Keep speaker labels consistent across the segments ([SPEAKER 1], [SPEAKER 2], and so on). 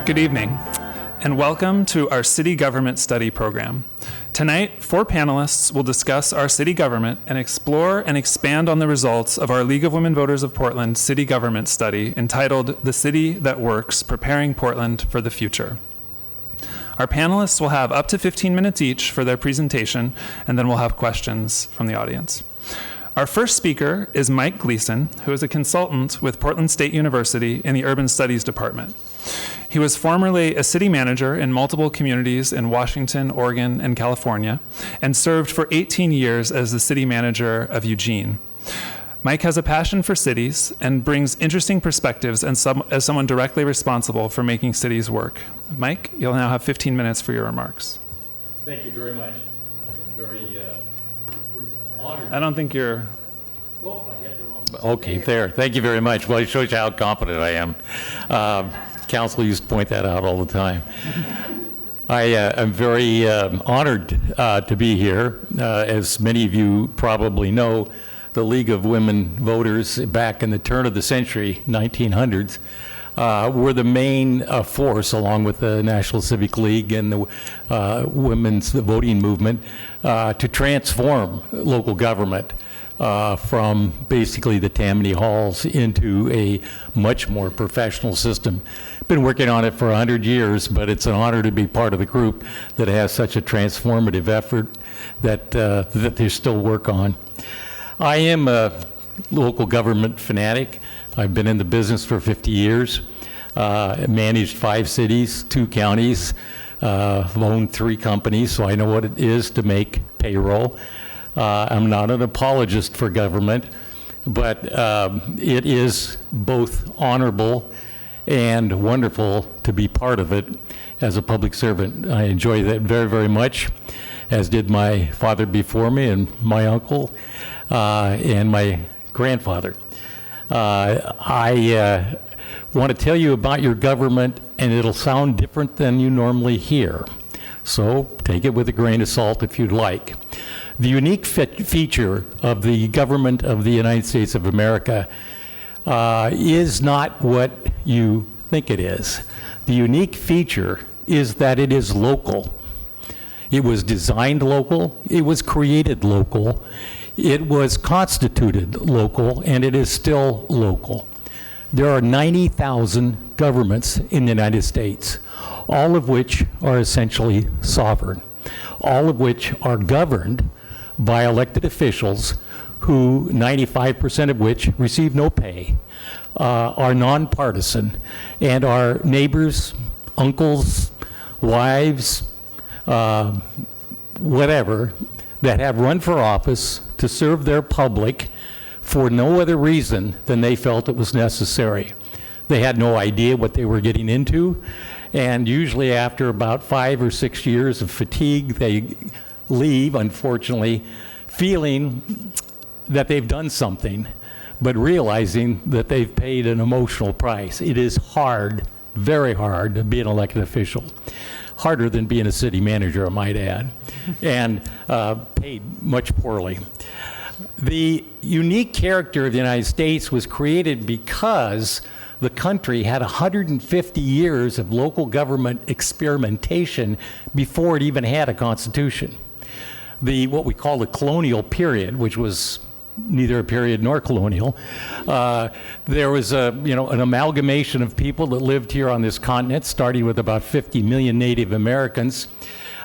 [SPEAKER 1] Good evening, and welcome to our City Government Study program. Tonight, 4 panelists will discuss our city government and explore and expand on the results of our League of Women Voters of Portland City Government Study entitled The City That Works, Preparing Portland for the Future. Our panelists will have up to 15 minutes each for their presentation, and then we'll have questions from the audience. Our first speaker is Mike Gleason, who is a consultant with Portland State University in the Urban Studies Department. He was formerly a city manager in multiple communities in Washington, Oregon, and California, and served for 18 years as the city manager of Eugene. Mike has a passion for cities and brings interesting perspectives as someone directly responsible for making cities work. Mike, you'll now have 15 minutes for your remarks.
[SPEAKER 2] Thank you very much. I'm very honored.
[SPEAKER 1] I don't think you're...
[SPEAKER 2] Oh, I hit the wrong button. Okay, there. Thank you very much. Well, it shows you how competent I am. Council used to point that out all the time. I am very honored to be here. As many of you probably know, the League of Women Voters back in the turn of the century, 1900s, were the main force, along with the National Civic League and the women's voting movement, to transform local government from basically the Tammany halls into a much more professional system. Been working on it for 100 years, but it's an honor to be part of the group that has such a transformative effort that there's still work on. I am a local government fanatic. I've been in the business for 50 years, managed 5 cities, 2 counties, owned 3 companies, so I know what it is to make payroll. I'm not an apologist for government, but it is both honorable and wonderful to be part of it as a public servant. I enjoy that very, very much, as did my father before me and my uncle and my grandfather. I want to tell you about your government, and it'll sound different than you normally hear. So take it with a grain of salt if you'd like. The unique feature of the government of the United States of America is not what you think it is. The unique feature is that it is local. It was designed local, it was created local, it was constituted local, and it is still local. There are 90,000 governments in the United States, all of which are essentially sovereign, all of which are governed by elected officials who 95% of which receive no pay, are nonpartisan, and are neighbors, uncles, wives, whatever, that have run for office to serve their public for no other reason than they felt it was necessary. They had no idea what they were getting into, and usually after about 5 or 6 years of fatigue, they leave, unfortunately, feeling that they've done something, but realizing that they've paid an emotional price. It is hard, very hard, to be an elected official. Harder than being a city manager, I might add, and paid much poorly. The unique character of the United States was created because the country had 150 years of local government experimentation before it even had a constitution. What we call the Colonial Period, which was neither a period nor colonial, there was an amalgamation of people that lived here on this continent, starting with about 50 million Native Americans.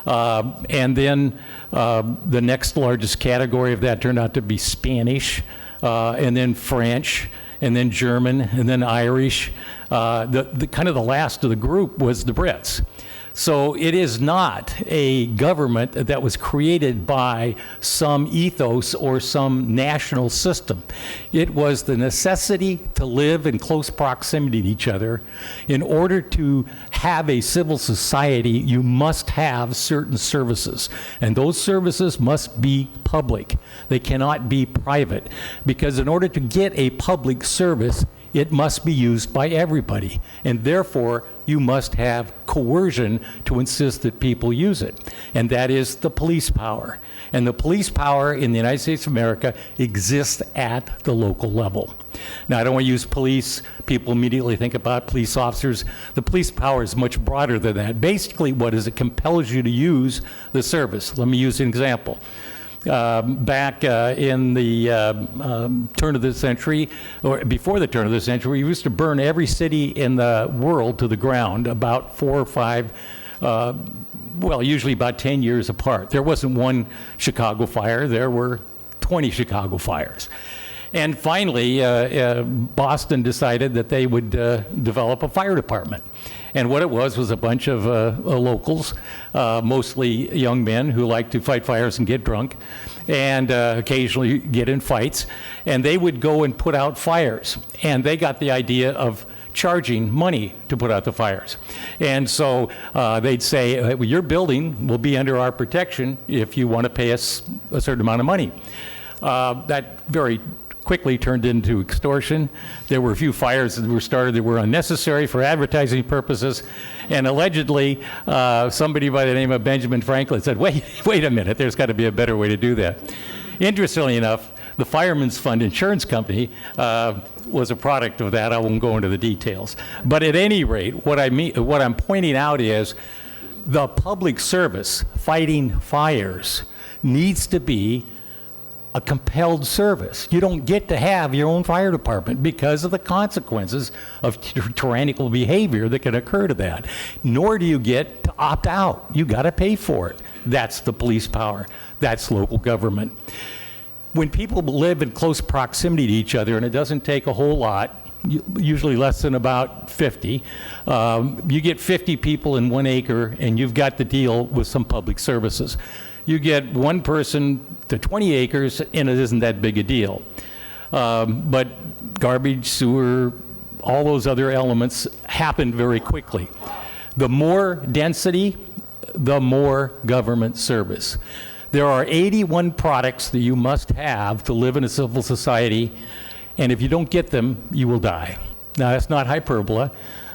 [SPEAKER 2] And then the next largest category of that turned out to be Spanish, and then French, and then German, and then Irish. The kind of the last of the group was the Brits. So it is not a government that was created by some ethos or some national system. It was the necessity to live in close proximity to each other. In order to have a civil society, you must have certain services, and those services must be public. They cannot be private, because in order to get a public service, it must be used by everybody. And therefore, you must have coercion to insist that people use it. And that is the police power. And the police power in the United States of America exists at the local level. Now, I don't want to use police. People immediately think about police officers. The police power is much broader than that. Basically, what is it compels you to use the service. Let me use an example. Back in the turn of the century, or before the turn of the century, we used to burn every city in the world to the ground about 4 or 5, well, usually about 10 years apart. There wasn't one Chicago fire, there were 20 Chicago fires. And finally, Boston decided that they would develop a fire department. And what it was a bunch of locals, mostly young men who like to fight fires and get drunk, and occasionally get in fights. And they would go and put out fires. And they got the idea of charging money to put out the fires. And so they'd say, well, your building will be under our protection if you want to pay us a certain amount of money. That very quickly turned into extortion. There were a few fires that were started that were unnecessary for advertising purposes, and allegedly somebody by the name of Benjamin Franklin said, wait a minute, there's got to be a better way to do that. Interestingly enough, the Fireman's Fund Insurance Company was a product of that. I won't go into the details. But at any rate, what I'm pointing out is the public service fighting fires needs to be a compelled service. You don't get to have your own fire department because of the consequences of tyrannical behavior that can occur to that. Nor do you get to opt out. You got to pay for it. That's the police power. That's local government. When people live in close proximity to each other, and it doesn't take a whole lot, usually less than about 50, you get 50 people in 1 acre, and you've got to deal with some public services. You get one person to 20 acres, and it isn't that big a deal. But garbage, sewer, all those other elements happen very quickly. The more density, the more government service. There are 81 products that you must have to live in a civil society, and if you don't get them, you will die. Now, that's not hyperbole.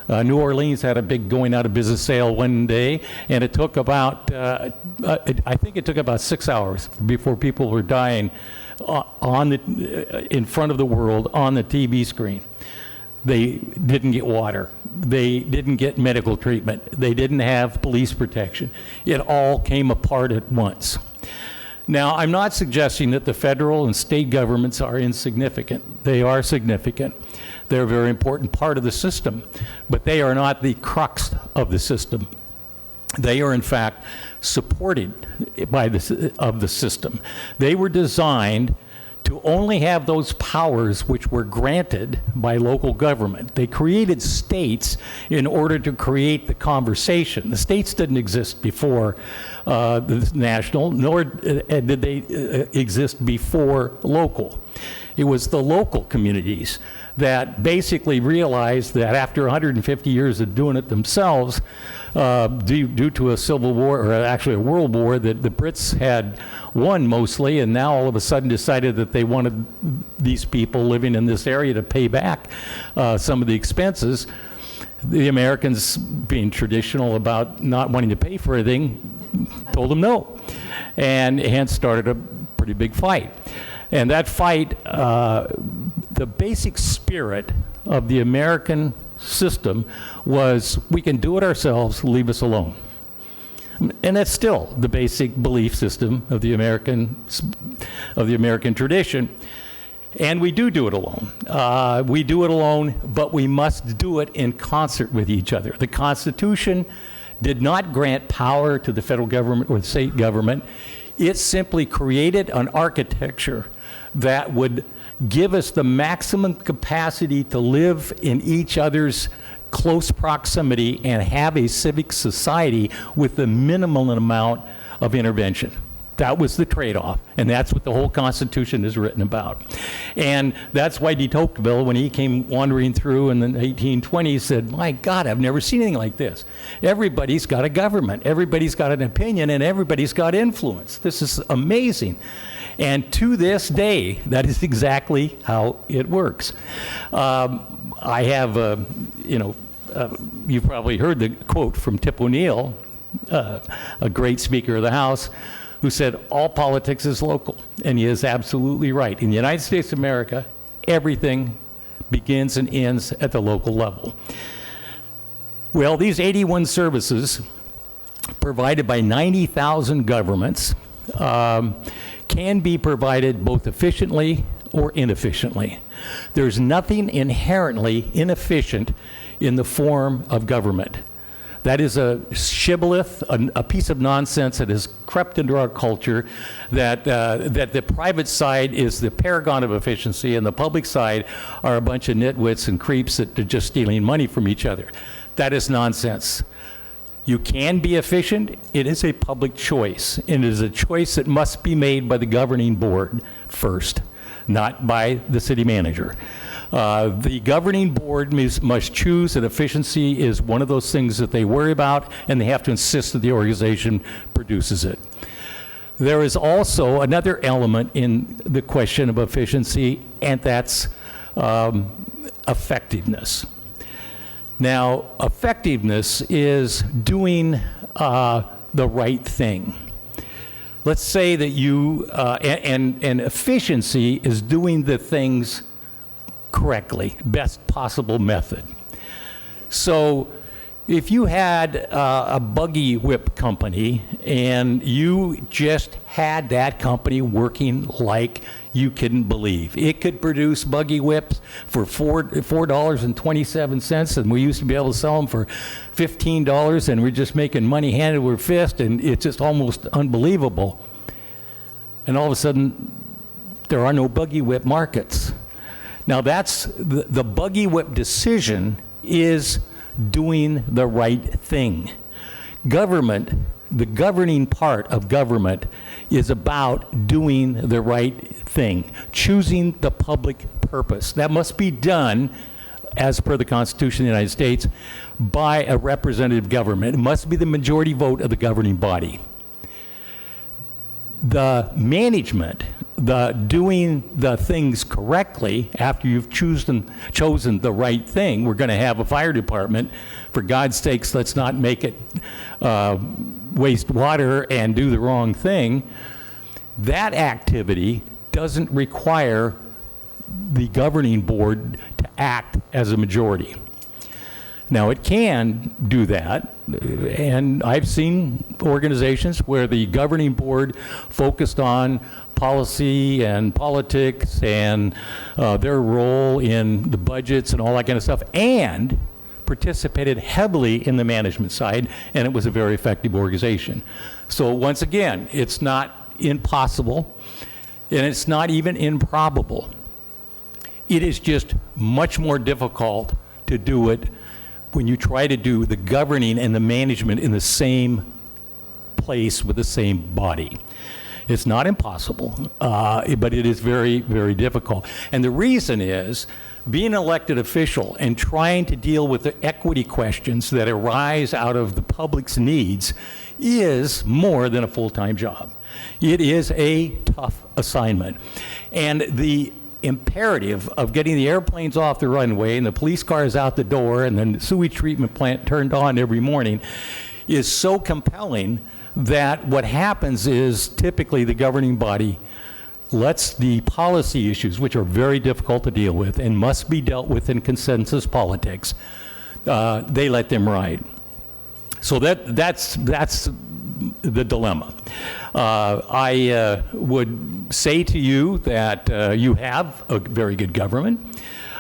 [SPEAKER 2] New Orleans had a big going out of business sale one day, and it took about, I think it took about 6 hours before people were dying in front of the world on the TV screen. They didn't get water. They didn't get medical treatment. They didn't have police protection. It all came apart at once. Now, I'm not suggesting that the federal and state governments are insignificant. They are significant. They're a very important part of the system, but they are not the crux of the system. They are, in fact, supported by the system. They were designed to only have those powers which were granted by local government. They created states in order to create the conversation. The states didn't exist before the national, nor did they exist before local. It was the local communities that basically realized that after 150 years of doing it themselves, due to a civil war, or actually a world war that the Brits had won mostly, and now all of a sudden decided that they wanted these people living in this area to pay back some of the expenses. The Americans, being traditional about not wanting to pay for anything, told them no, and hence started a pretty big fight. And that fight, the basic spirit of the American system was, we can do it ourselves, leave us alone. And that's still the basic belief system of the American tradition. And we do it alone. We do it alone, but we must do it in concert with each other. The Constitution did not grant power to the federal government or the state government. It simply created an architecture that would give us the maximum capacity to live in each other's close proximity and have a civic society with the minimum amount of intervention. That was the trade-off, and that's what the whole Constitution is written about. And that's why de Tocqueville, when he came wandering through in the 1820s, said, my God, I've never seen anything like this. Everybody's got a government, everybody's got an opinion, and everybody's got influence. This is amazing. And to this day, that is exactly how it works. I have, you've probably heard the quote from Tip O'Neill, a great Speaker of the House, who said, all politics is local. And he is absolutely right. In the United States of America, everything begins and ends at the local level. Well, these 81 services provided by 90,000 governments can be provided both efficiently or inefficiently. There's nothing inherently inefficient in the form of government. That is a shibboleth, a piece of nonsense that has crept into our culture, that the private side is the paragon of efficiency and the public side are a bunch of nitwits and creeps that are just stealing money from each other. That is nonsense. You can be efficient. It is a public choice, and it is a choice that must be made by the governing board first, not by the city manager. The governing board must choose that efficiency is one of those things that they worry about, and they have to insist that the organization produces it. There is also another element in the question of efficiency, and that's effectiveness. Now, effectiveness is doing the right thing. Let's say that you, and efficiency is doing the things correctly, best possible method. So if you had a buggy whip company and you just had that company working like you couldn't believe, it could produce buggy whips for $4.27, and we used to be able to sell them for $15, and we're just making money hand over fist, and it's just almost unbelievable. And all of a sudden, there are no buggy whip markets. Now that's, the buggy whip decision is doing the right thing. Government, the governing part of government is about doing the right thing, choosing the public purpose. That must be done, as per the Constitution of the United States, by a representative government. It must be the majority vote of the governing body. The management, the doing the things correctly after you've chosen the right thing. We're going to have a fire department. For God's sakes, let's not make it waste water and do the wrong thing. That activity doesn't require the governing board to act as a majority. Now, it can do that, and I've seen organizations where the governing board focused on policy and politics and their role in the budgets and all that kind of stuff, and participated heavily in the management side, and it was a very effective organization. So once again, it's not impossible, and it's not even improbable. It is just much more difficult to do it when you try to do the governing and the management in the same place with the same body. It's not impossible, but it is very, very difficult. And the reason is, being an elected official and trying to deal with the equity questions that arise out of the public's needs is more than a full-time job. It is a tough assignment. And the imperative of getting the airplanes off the runway and the police cars out the door and then the sewage treatment plant turned on every morning is so compelling that what happens is typically the governing body lets the policy issues, which are very difficult to deal with and must be dealt with in consensus politics, they let them ride. So that's the dilemma. I would say to you that you have a very good government.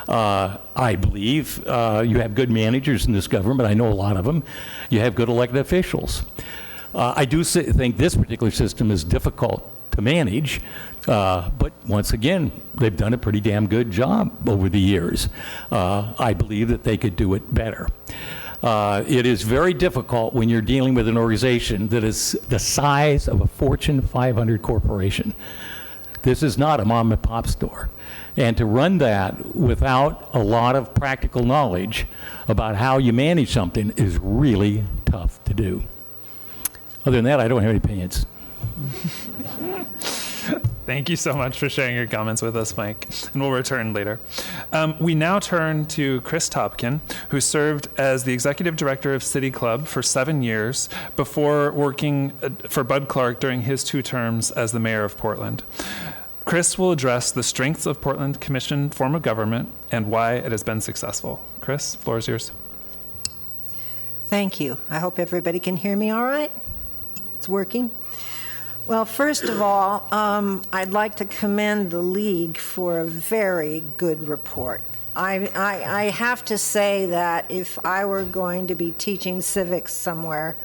[SPEAKER 2] I believe you have good managers in this government. I know a lot of them. You have good elected officials. I do think this particular system is difficult to manage, but once again, they've done a pretty damn good job over the years. I believe that they could do it better. It is very difficult when you're dealing with an organization that is the size of a Fortune 500 corporation. This is not a mom and pop store. And to run that without a lot of practical knowledge about how you manage something is really tough to do. Other than that, I don't have any opinions.
[SPEAKER 1] Thank you so much for sharing your comments with us, Mike, and we'll return later. We now turn to Chris Topkin, who served as the Executive Director of City Club for 7 years before working for Bud Clark during his 2 terms as the Mayor of Portland. Chris will address the strengths of Portland Commission form of government and why it has been successful. Chris, floor is yours.
[SPEAKER 3] Thank you. I hope everybody can hear me all right. It's working. Well, first of all, I'd like to commend the League for a very good report. I have to say that if I were going to be teaching civics somewhere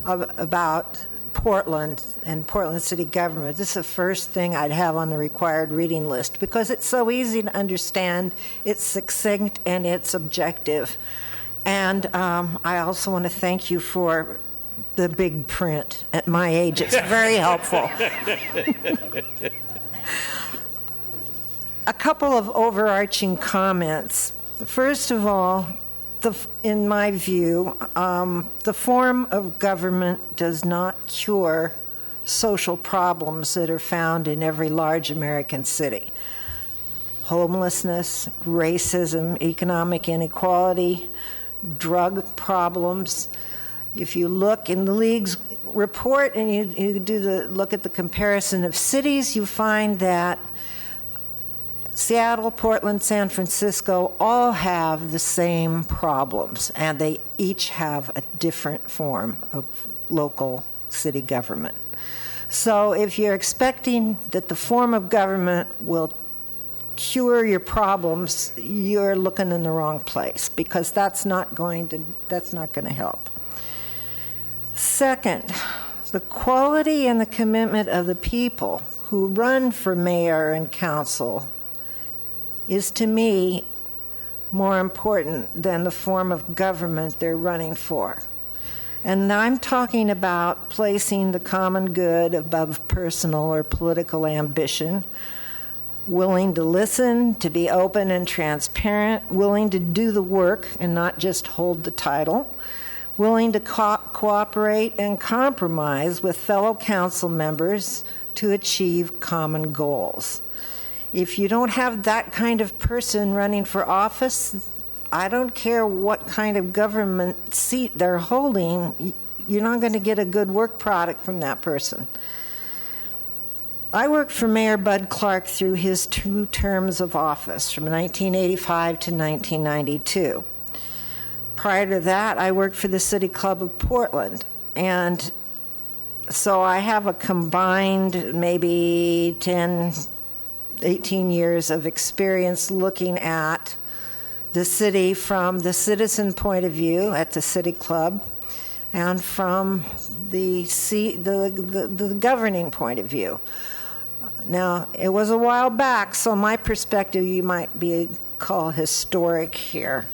[SPEAKER 3] about Portland and Portland city government, this is the first thing I'd have on the required reading list because it's so easy to understand, it's succinct, and it's objective. And I also want to thank you for the big print. At my age, it's very helpful. A couple of overarching comments. First of all, in my view, the form of government does not cure social problems that are found in every large American city. Homelessness, racism, economic inequality, drug problems. If you look in the League's report and you look at the comparison of cities, you find that Seattle, Portland, San Francisco all have the same problems, and they each have a different form of local city government. So if you're expecting that the form of government will cure your problems, you're looking in the wrong place, because that's not going to help. Second, the quality and the commitment of the people who run for mayor and council is, to me, more important than the form of government they're running for. And I'm talking about placing the common good above personal or political ambition, willing to listen, to be open and transparent, willing to do the work and not just hold the title, willing to cooperate and compromise with fellow council members to achieve common goals. If you don't have that kind of person running for office, I don't care what kind of government seat they're holding, you're not going to get a good work product from that person. I worked for Mayor Bud Clark through his 2 terms of office from 1985 to 1992. Prior to that, I worked for the City Club of Portland, and so I have a combined maybe 10, 18 years of experience looking at the city from the citizen point of view at the City Club and from the governing point of view. Now, it was a while back, so my perspective you might call historic here.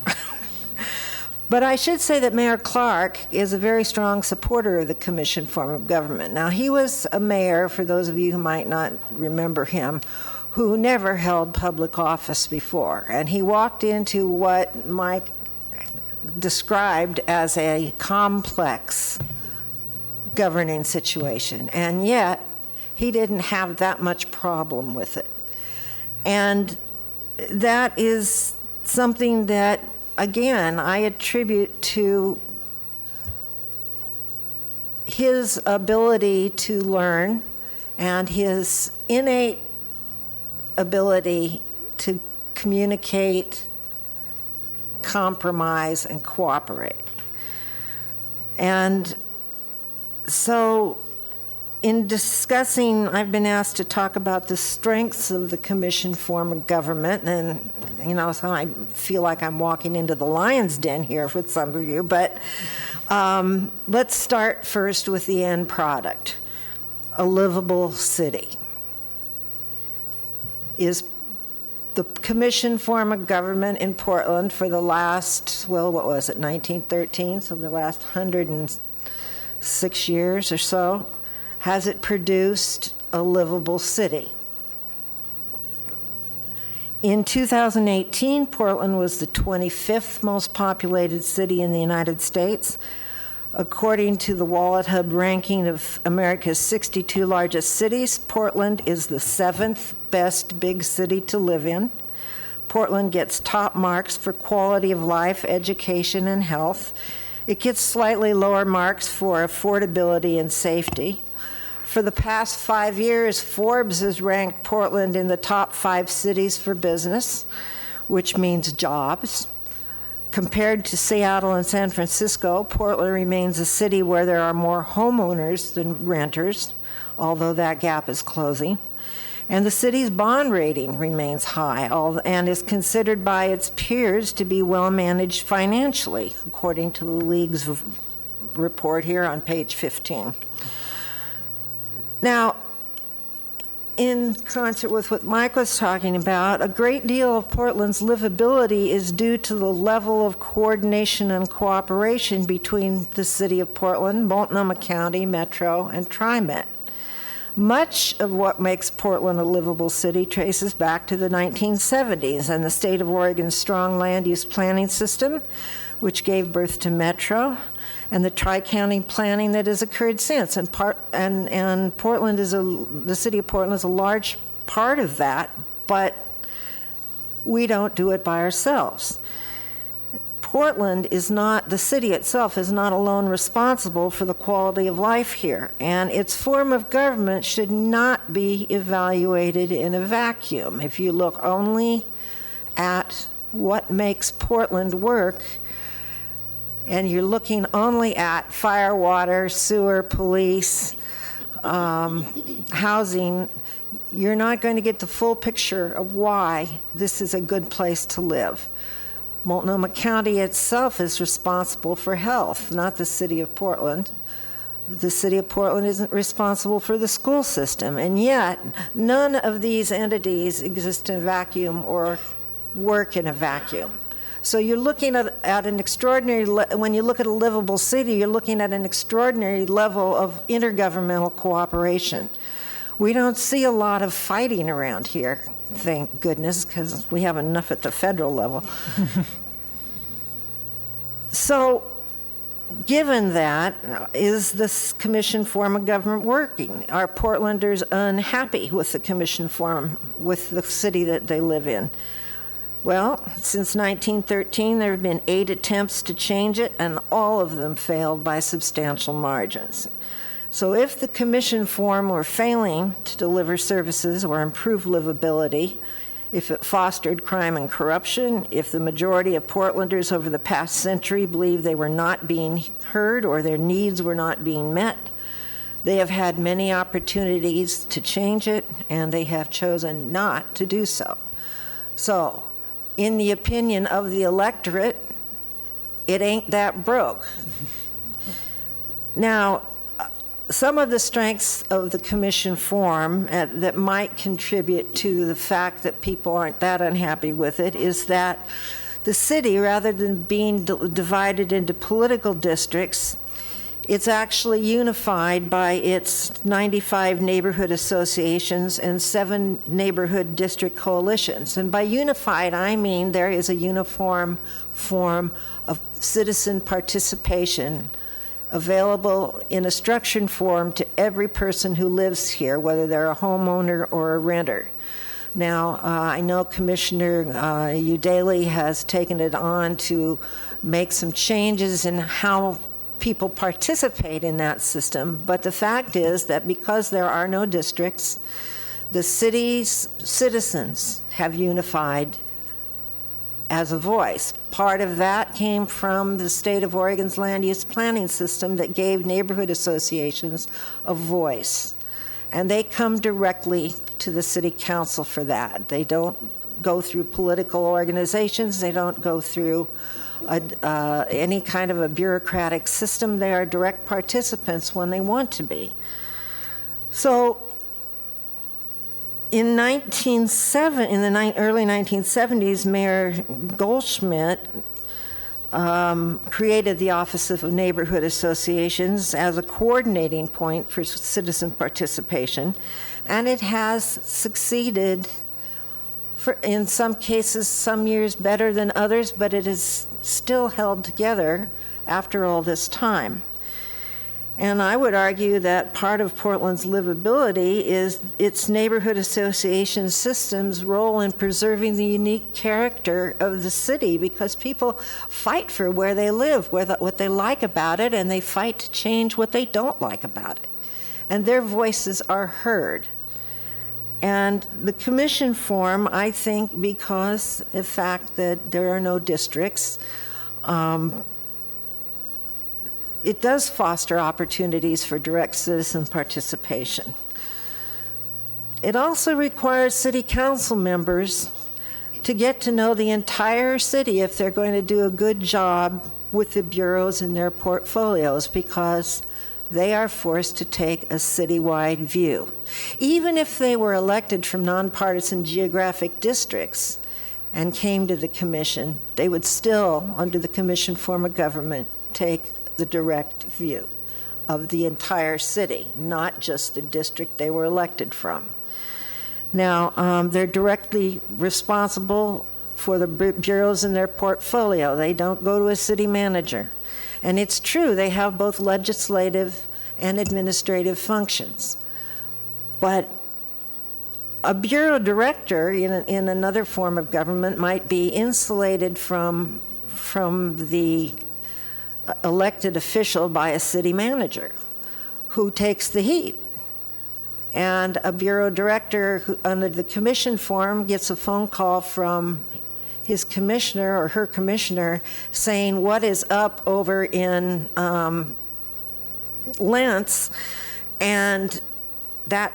[SPEAKER 3] But I should say that Mayor Clark is a very strong supporter of the commission form of government. Now, he was a mayor, for those of you who might not remember him, who never held public office before. And he walked into what Mike described as a complex governing situation. And yet, he didn't have that much problem with it. And that is something that, again, I attribute to his ability to learn and his innate ability to communicate, compromise, and cooperate. And so in discussing, I've been asked to talk about the strengths of the commission form of government, and so I feel like I'm walking into the lion's den here with some of you, but let's start first with the end product. A livable city is the commission form of government in Portland for the last, 1913, so the last 106 years or so. Has it produced a livable city? In 2018, Portland was the 25th most populated city in the United States. According to the Wallet Hub ranking of America's 62 largest cities, Portland is the 7th best big city to live in. Portland gets top marks for quality of life, education, and health. It gets slightly lower marks for affordability and safety. For the past 5 years, Forbes has ranked Portland in the top 5 cities for business, which means jobs. Compared to Seattle and San Francisco, Portland remains a city where there are more homeowners than renters, although that gap is closing. And the city's bond rating remains high and is considered by its peers to be well managed financially, according to the League's report here on page 15. Now, in concert with what Mike was talking about, a great deal of Portland's livability is due to the level of coordination and cooperation between the City of Portland, Multnomah County, Metro, and TriMet. Much of what makes Portland a livable city traces back to the 1970s and the state of Oregon's strong land use planning system, which gave birth to Metro, and the tri-county planning that has occurred since. And Portland the city of Portland is a large part of that, but we don't do it by ourselves. Portland is not, the city itself is not alone responsible for the quality of life here, and its form of government should not be evaluated in a vacuum. If you look only at what makes Portland work, and you're looking only at fire, water, sewer, police, housing, you're not going to get the full picture of why this is a good place to live. Multnomah County itself is responsible for health, not the city of Portland. The city of Portland isn't responsible for the school system, and yet none of these entities exist in a vacuum or work in a vacuum. So you're looking at an extraordinary, when you look at a livable city, you're looking at an extraordinary level of intergovernmental cooperation. We don't see a lot of fighting around here, thank goodness, because we have enough at the federal level. So, given that, is this commission form of government working? Are Portlanders unhappy with the commission form, with the city that they live in? Well, since 1913, there have been 8 attempts to change it, and all of them failed by substantial margins. So if the commission form were failing to deliver services or improve livability, if it fostered crime and corruption, if the majority of Portlanders over the past century believe they were not being heard or their needs were not being met, they have had many opportunities to change it, and they have chosen not to do so. So, in the opinion of the electorate, it ain't that broke. Now, some of the strengths of the commission form that might contribute to the fact that people aren't that unhappy with it is that the city, rather than being divided into political districts, it's actually unified by its 95 neighborhood associations and 7 neighborhood district coalitions. And by unified, I mean there is a uniform form of citizen participation available in a structured form to every person who lives here, whether they're a homeowner or a renter. Now, I know Commissioner Udaley has taken it on to make some changes in how people participate in that system, but the fact is that because there are no districts, the city's citizens have unified as a voice. Part of that came from the state of Oregon's land use planning system that gave neighborhood associations a voice. And they come directly to the city council for that. They don't go through political organizations, they don't go through any kind of a bureaucratic system. They are direct participants when they want to be. So in the early 1970s, Mayor Goldschmidt created the Office of Neighborhood Associations as a coordinating point for citizen participation, and it has succeeded in some cases, some years better than others, but it is still held together after all this time. And I would argue that part of Portland's livability is its neighborhood association system's role in preserving the unique character of the city, because people fight for where they live, what they like about it, and they fight to change what they don't like about it. And their voices are heard. And the commission form, I think, because the fact that there are no districts, it does foster opportunities for direct citizen participation. It also requires city council members to get to know the entire city if they're going to do a good job with the bureaus in their portfolios, because they are forced to take a citywide view. Even if they were elected from nonpartisan geographic districts and came to the commission, they would still, under the commission form of government, take the direct view of the entire city, not just the district they were elected from. Now, they're directly responsible for the bureaus in their portfolio. They don't go to a city manager. And it's true, they have both legislative and administrative functions. But a bureau director in another form of government might be insulated from the elected official by a city manager who takes the heat. And a bureau director who, under the commission form, gets a phone call from his commissioner or her commissioner saying what is up over in Lentz, and that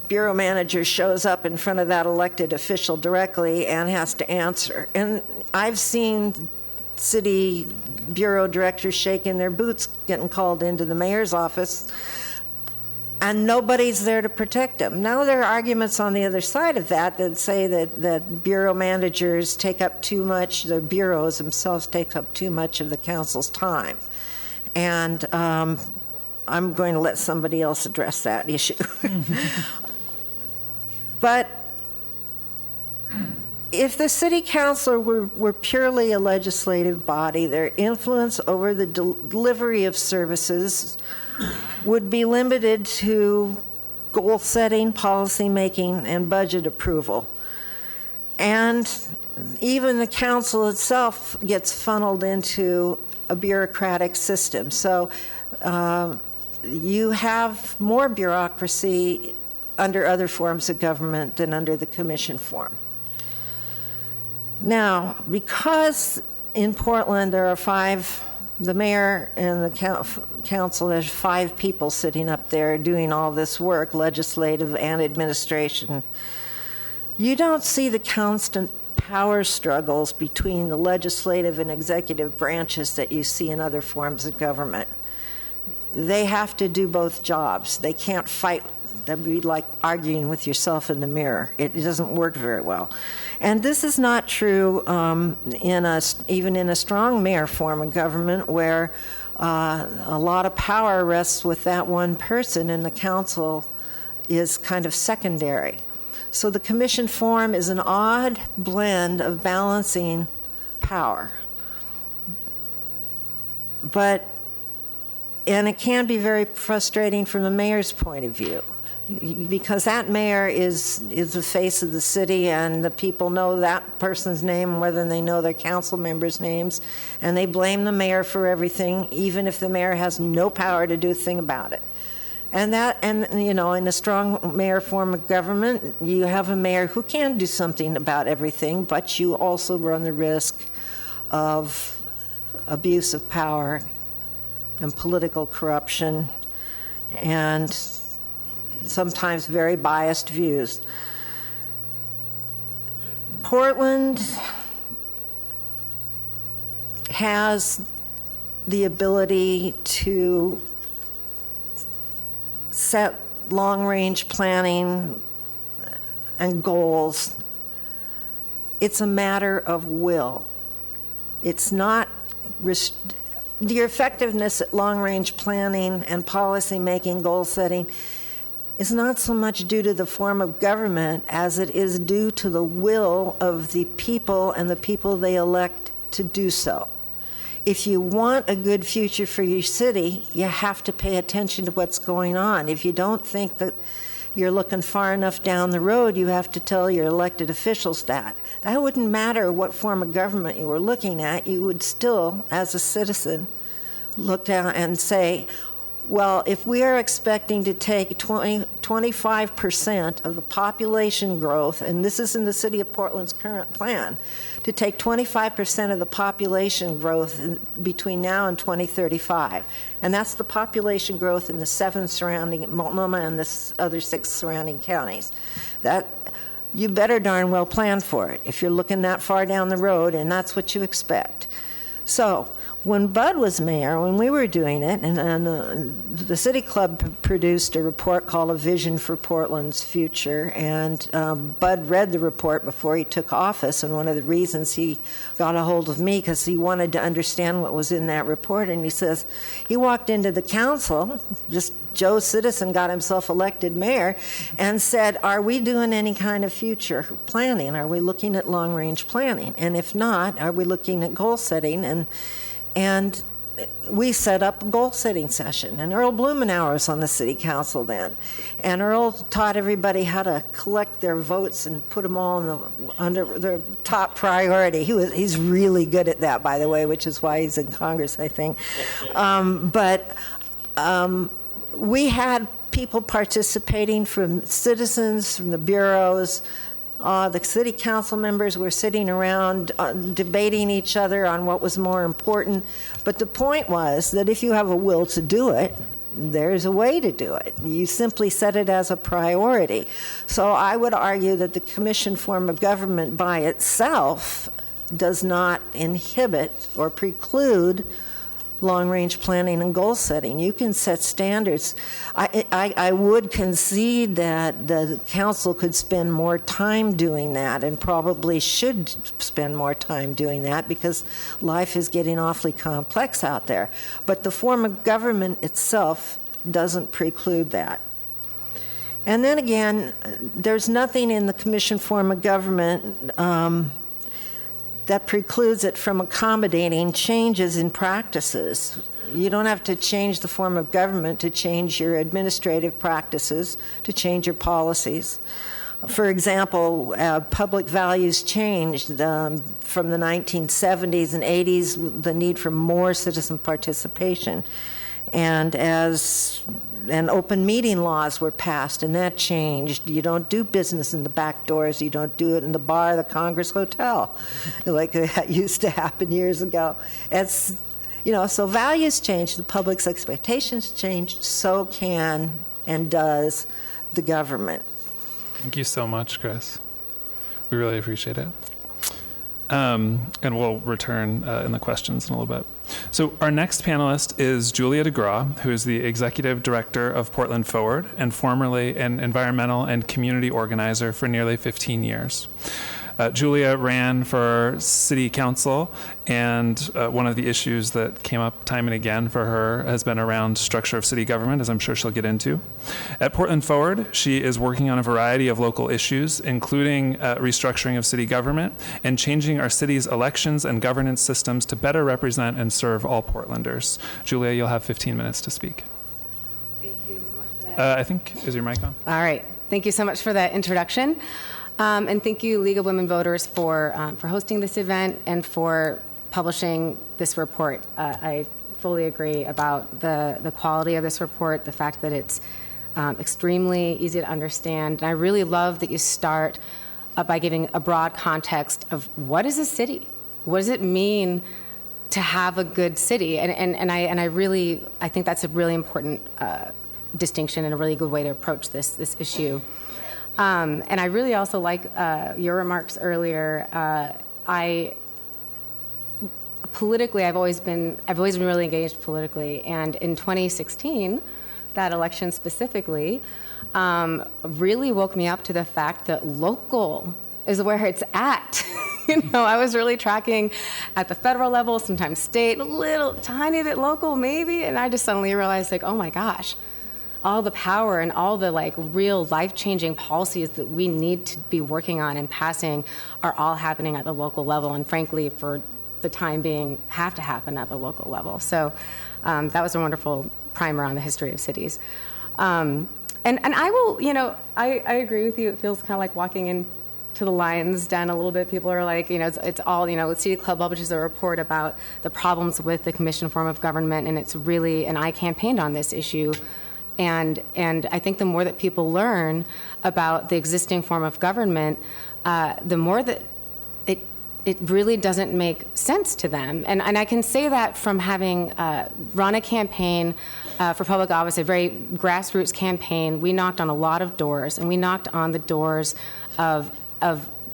[SPEAKER 3] bureau manager shows up in front of that elected official directly and has to answer. And I've seen city bureau directors shaking their boots getting called into the mayor's office, and nobody's there to protect them. Now there are arguments on the other side of that say that bureau managers take up too much, the bureaus themselves take up too much of the council's time. And I'm going to let somebody else address that issue. But if the city council were purely a legislative body, their influence over the delivery of services would be limited to goal setting, policy making, and budget approval. And even the council itself gets funneled into a bureaucratic system. So you have more bureaucracy under other forms of government than under the commission form. Now, because in Portland there are the mayor and the council, there's 5 people sitting up there doing all this work, legislative and administration, you don't see the constant power struggles between the legislative and executive branches that you see in other forms of government. They have to do both jobs. They can't fight. That would be like arguing with yourself in the mirror. It doesn't work very well. And this is not true even in a strong mayor form of government, where a lot of power rests with that one person and the council is kind of secondary. So the commission form is an odd blend of balancing power. And it can be very frustrating from the mayor's point of view, because that mayor is the face of the city, and the people know that person's name whether they know their council members' names, and they blame the mayor for everything, even if the mayor has no power to do a thing about it. And in a strong mayor form of government, you have a mayor who can do something about everything, but you also run the risk of abuse of power and political corruption and sometimes very biased views. Portland has the ability to set long-range planning and goals. It's a matter of will. It's not the effectiveness at long-range planning and policy-making, goal-setting is not so much due to the form of government as it is due to the will of the people and the people they elect to do so. if you want a good future for your city, you have to pay attention to what's going on. If you don't think that you're looking far enough down the road, you have to tell your elected officials that. That wouldn't matter what form of government you were looking at. You would still, as a citizen, look down and say, well, if we are expecting to take 25% of the population growth, and this is in the City of Portland's current plan, to take 25% of the population growth between now and 2035, and that's the population growth in the 7 surrounding, Multnomah and the other 6 surrounding counties, that you better darn well plan for it if you're looking that far down the road, and that's what you expect. So when Bud was mayor, when we were doing it, and the City Club produced a report called A Vision for Portland's Future, and Bud read the report before he took office, and one of the reasons he got a hold of me, because he wanted to understand what was in that report, and he says, he walked into the council, just Joe Citizen got himself elected mayor, and said, are we doing any kind of future planning? Are we looking at long-range planning? And if not, are we looking at goal setting? And we set up a goal-setting session, and Earl Blumenauer was on the city council then. And Earl taught everybody how to collect their votes and put them all under their top priority. He's really good at that, by the way, which is why he's in Congress, I think. We had people participating from citizens, from the bureaus. The city council members were sitting around debating each other on what was more important. But the point was that if you have a will to do it, there's a way to do it. You simply set it as a priority. So I would argue that the commission form of government by itself does not inhibit or preclude long-range planning and goal setting. You can set standards. I would concede that the council could spend more time doing that, and probably should spend more time doing that, because life is getting awfully complex out there. But the form of government itself doesn't preclude that. And then again, there's nothing in the commission form of government that precludes it from accommodating changes in practices. You don't have to change the form of government to change your administrative practices, to change your policies. For example, public values changed from the 1970s and 80s, the need for more citizen participation. And open meeting laws were passed, and that changed. You don't do business in the back doors. You don't do it in the bar, the Congress Hotel, like that used to happen years ago. It's, so values change, the public's expectations change, so can and does the government.
[SPEAKER 1] Thank you so much, Chris. We really appreciate it. And we'll return in the questions in a little bit. So our next panelist is Julia DeGraw, who is the Executive Director of Portland Forward and formerly an environmental and community organizer for nearly 15 years. Julia ran for city council, and one of the issues that came up time and again for her has been around structure of city government, as I'm sure she'll get into. At Portland Forward, she is working on a variety of local issues, including restructuring of city government and changing our city's elections and governance systems to better represent and serve all Portlanders. Julia, you'll have 15 minutes to speak.
[SPEAKER 4] Thank you so much for that.
[SPEAKER 1] I think, is your mic on?
[SPEAKER 4] All right. Thank you so much for that introduction. And thank you, League of Women Voters, for hosting this event and for publishing this report. I fully agree about the quality of this report, the fact that it's extremely easy to understand. And I really love that you start by giving a broad context of what is a city? What does it mean to have a good city? And I think that's a really important distinction and a really good way to approach this issue. And I really also like your remarks earlier. Politically, I've always been really engaged politically, and in 2016, that election specifically, really woke me up to the fact that local is where it's at. I was really tracking at the federal level, sometimes state, a little tiny bit local maybe, and I just suddenly realized, oh my gosh, all the power and all the real life-changing policies that we need to be working on and passing are all happening at the local level. And frankly, for the time being have to happen at the local level. So that was a wonderful primer on the history of cities. And I will, I agree with you. It feels kind of like walking into the lion's den a little bit. People are like, it's all, City Club publishes a report about the problems with the commission form of government, and it's really, and I campaigned on this issue. And I think the more that people learn about the existing form of government, the more that it really doesn't make sense to them. And I can say that from having run a campaign for public office, a very grassroots campaign. We knocked on a lot of doors, and we knocked on the doors of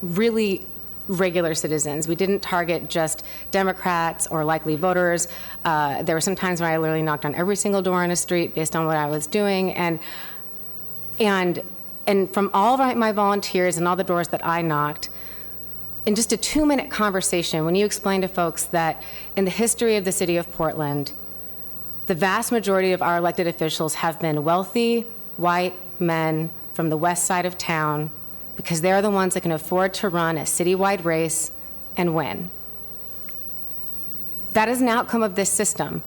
[SPEAKER 4] really regular citizens. We didn't target just Democrats or likely voters. There were some times when I literally knocked on every single door on the street based on what I was doing. And from all of my volunteers and all the doors that I knocked, in just a 2-minute conversation, when you explain to folks that in the history of the city of Portland, the vast majority of our elected officials have been wealthy, white men from the west side of town, because they're the ones that can afford to run a citywide race and win. That is an outcome of this system.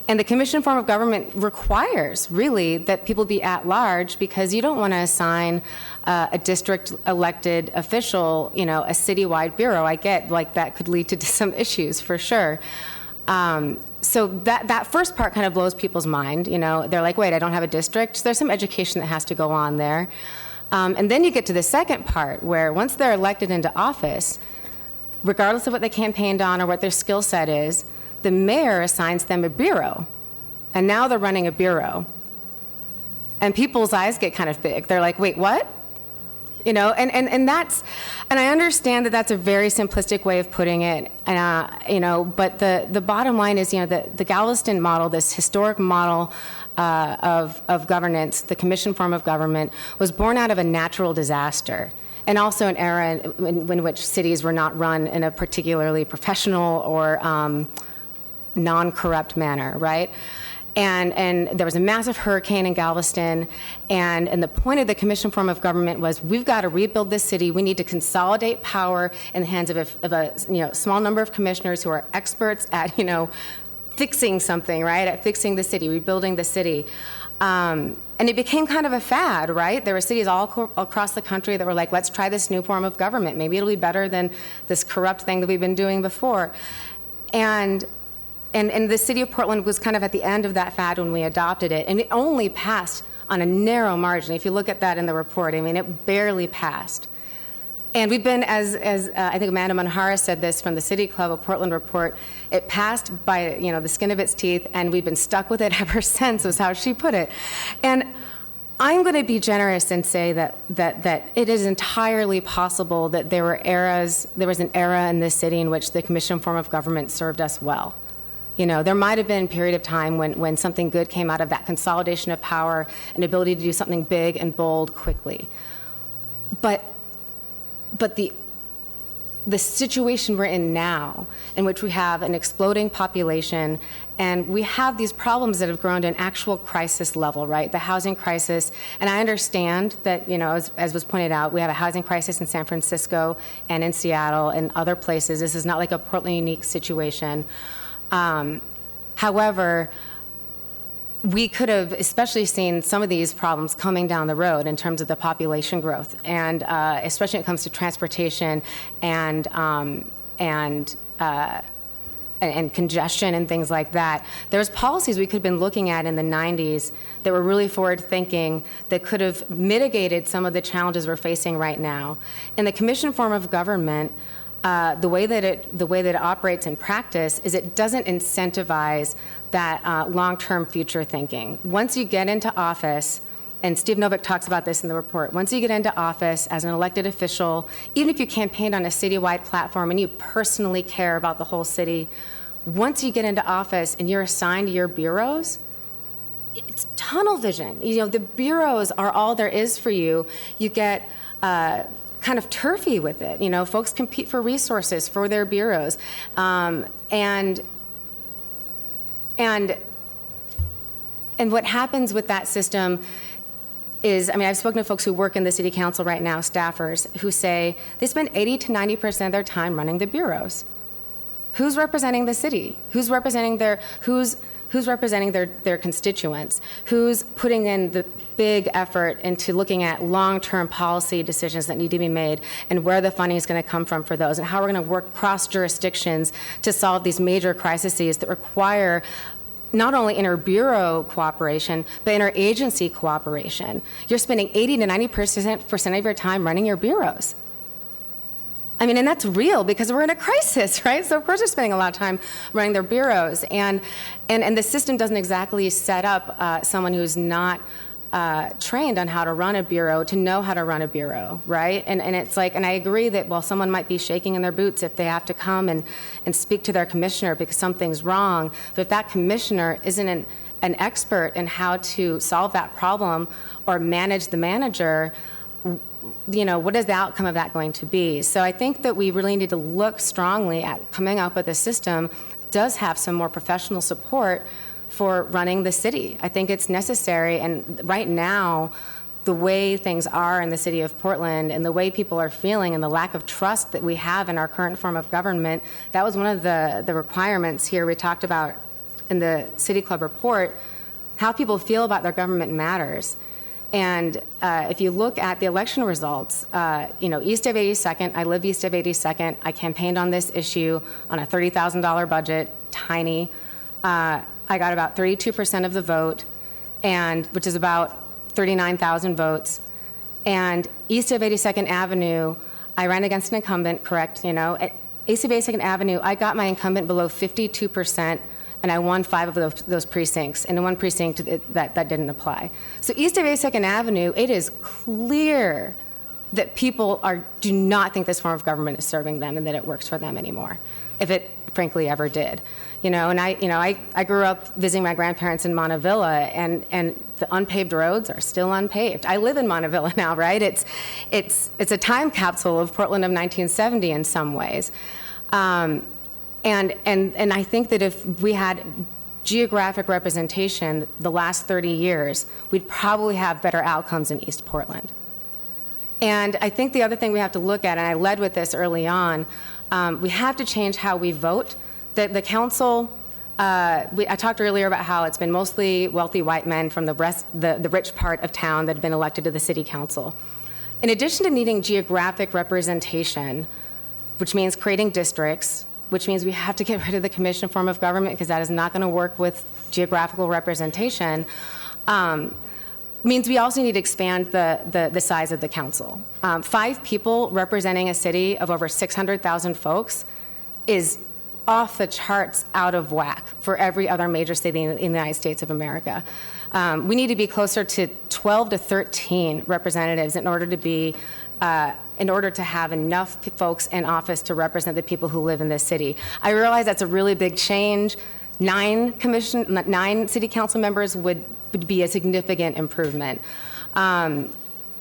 [SPEAKER 4] And the commission form of government requires, really, that people be at large, because you don't want to assign a district elected official, a citywide bureau. I get, that could lead to some issues, for sure. So that first part kind of blows people's mind. They're like, wait, I don't have a district? There's some education that has to go on there. And then you get to the second part, where once they're elected into office, regardless of what they campaigned on or what their skill set is, the mayor assigns them a bureau. And now they're running a bureau. And people's eyes get kind of big. They're like, wait, what? And I understand that that's a very simplistic way of putting it, but the bottom line is, the Galveston model, this historic model of governance, the commission form of government, was born out of a natural disaster, and also an era in which cities were not run in a particularly professional or non-corrupt manner, right? And there was a massive hurricane in Galveston, and the point of the commission form of government was, we've got to rebuild this city. We need to consolidate power in the hands of a small number of commissioners who are experts at fixing something, right? At fixing the city, rebuilding the city. And it became kind of a fad, right? There were cities all across the country that were like, let's try this new form of government. Maybe it'll be better than this corrupt thing that we've been doing before. And the city of Portland was kind of at the end of that fad when we adopted it, and it only passed on a narrow margin. If you look at that in the report, it barely passed. And we've been, as I think Amanda Manhara said this from the City Club of Portland report, it passed by the skin of its teeth, and we've been stuck with it ever since, was how she put it. And I'm going to be generous and say that it is entirely possible that there was an era in this city in which the commission form of government served us well. There might have been a period of time when something good came out of that consolidation of power and ability to do something big and bold quickly. But the situation we're in now, in which we have an exploding population, and we have these problems that have grown to an actual crisis level, right? The housing crisis, and I understand that, as was pointed out, we have a housing crisis in San Francisco and in Seattle and other places. This is not like a Portland unique situation. However, we could have especially seen some of these problems coming down the road in terms of the population growth, and especially when it comes to transportation and congestion and things like that. There's policies we could have been looking at in the 90s that were really forward-thinking, that could have mitigated some of the challenges we're facing right now. In the commission form of government, the way that it operates in practice is it doesn't incentivize that long-term future thinking. Once you get into office, and Steve Novick talks about this in the report, once you get into office as an elected official, even if you campaigned on a citywide platform and you personally care about the whole city, once you get into office and you're assigned your bureaus, it's tunnel vision. The bureaus are all there is for you. You get kind of turfy with it. Folks compete for resources for their bureaus. And what happens with that system is, I've spoken to folks who work in the city council right now, staffers, who say they spend 80 to 90% of their time running the bureaus. Who's representing the city? Who's representing their constituents? Who's putting in the big effort into looking at long-term policy decisions that need to be made and where the funding is going to come from for those, and how we're going to work cross jurisdictions to solve these major crises that require not only inter-bureau cooperation, but interagency cooperation. You're spending 80 to 90% of your time running your bureaus. I mean, and that's real because we're in a crisis, right? So of course they're spending a lot of time running their bureaus, and the system doesn't exactly set up someone who's not trained on how to run a bureau to know how to run a bureau, right? And it's like, and I agree that while someone might be shaking in their boots if they have to come and speak to their commissioner because something's wrong, but if that commissioner isn't an expert in how to solve that problem or manage the manager, you know, what is the outcome of that going to be? So I think that we really need to look strongly at coming up with a system that does have some more professional support for running the city. I think it's necessary, and right now, the way things are in the city of Portland and the way people are feeling and the lack of trust that we have in our current form of government, that was one of the requirements here we talked about in the City Club report. How people feel about their government matters. And if you look at the election results, you know, east of 82nd, I live east of 82nd. I campaigned on this issue on a $30,000 budget, tiny. I got about 32% of the vote, and which is about 39,000 votes. And east of 82nd Avenue, I ran against an incumbent, correct? You know, at east of 82nd Avenue, I got my incumbent below 52%. And I won 5 of those precincts, and in one precinct that didn't apply. So east of 82nd Avenue, it is clear that people do not think this form of government is serving them and that it works for them anymore, if it frankly ever did. You know, and I grew up visiting my grandparents in Montevilla, and the unpaved roads are still unpaved. I live in Montevilla now, right? It's a time capsule of Portland of 1970 in some ways. And I think that if we had geographic representation the last 30 years, we'd probably have better outcomes in East Portland. And I think the other thing we have to look at, and I led with this early on, we have to change how we vote. The council, I talked earlier about how it's been mostly wealthy white men from the rich part of town that have been elected to the city council. In addition to needing geographic representation, which means creating districts, which means we have to get rid of the commission form of government because that is not going to work with geographical representation, means we also need to expand the size of the council. 5 people representing a city of over 600,000 folks is off the charts out of whack for every other major city in the United States of America. We need to be closer to 12 to 13 representatives in order to have enough folks in office to represent the people who live in this city. I realize that's a really big change. 9 city council members would be a significant improvement.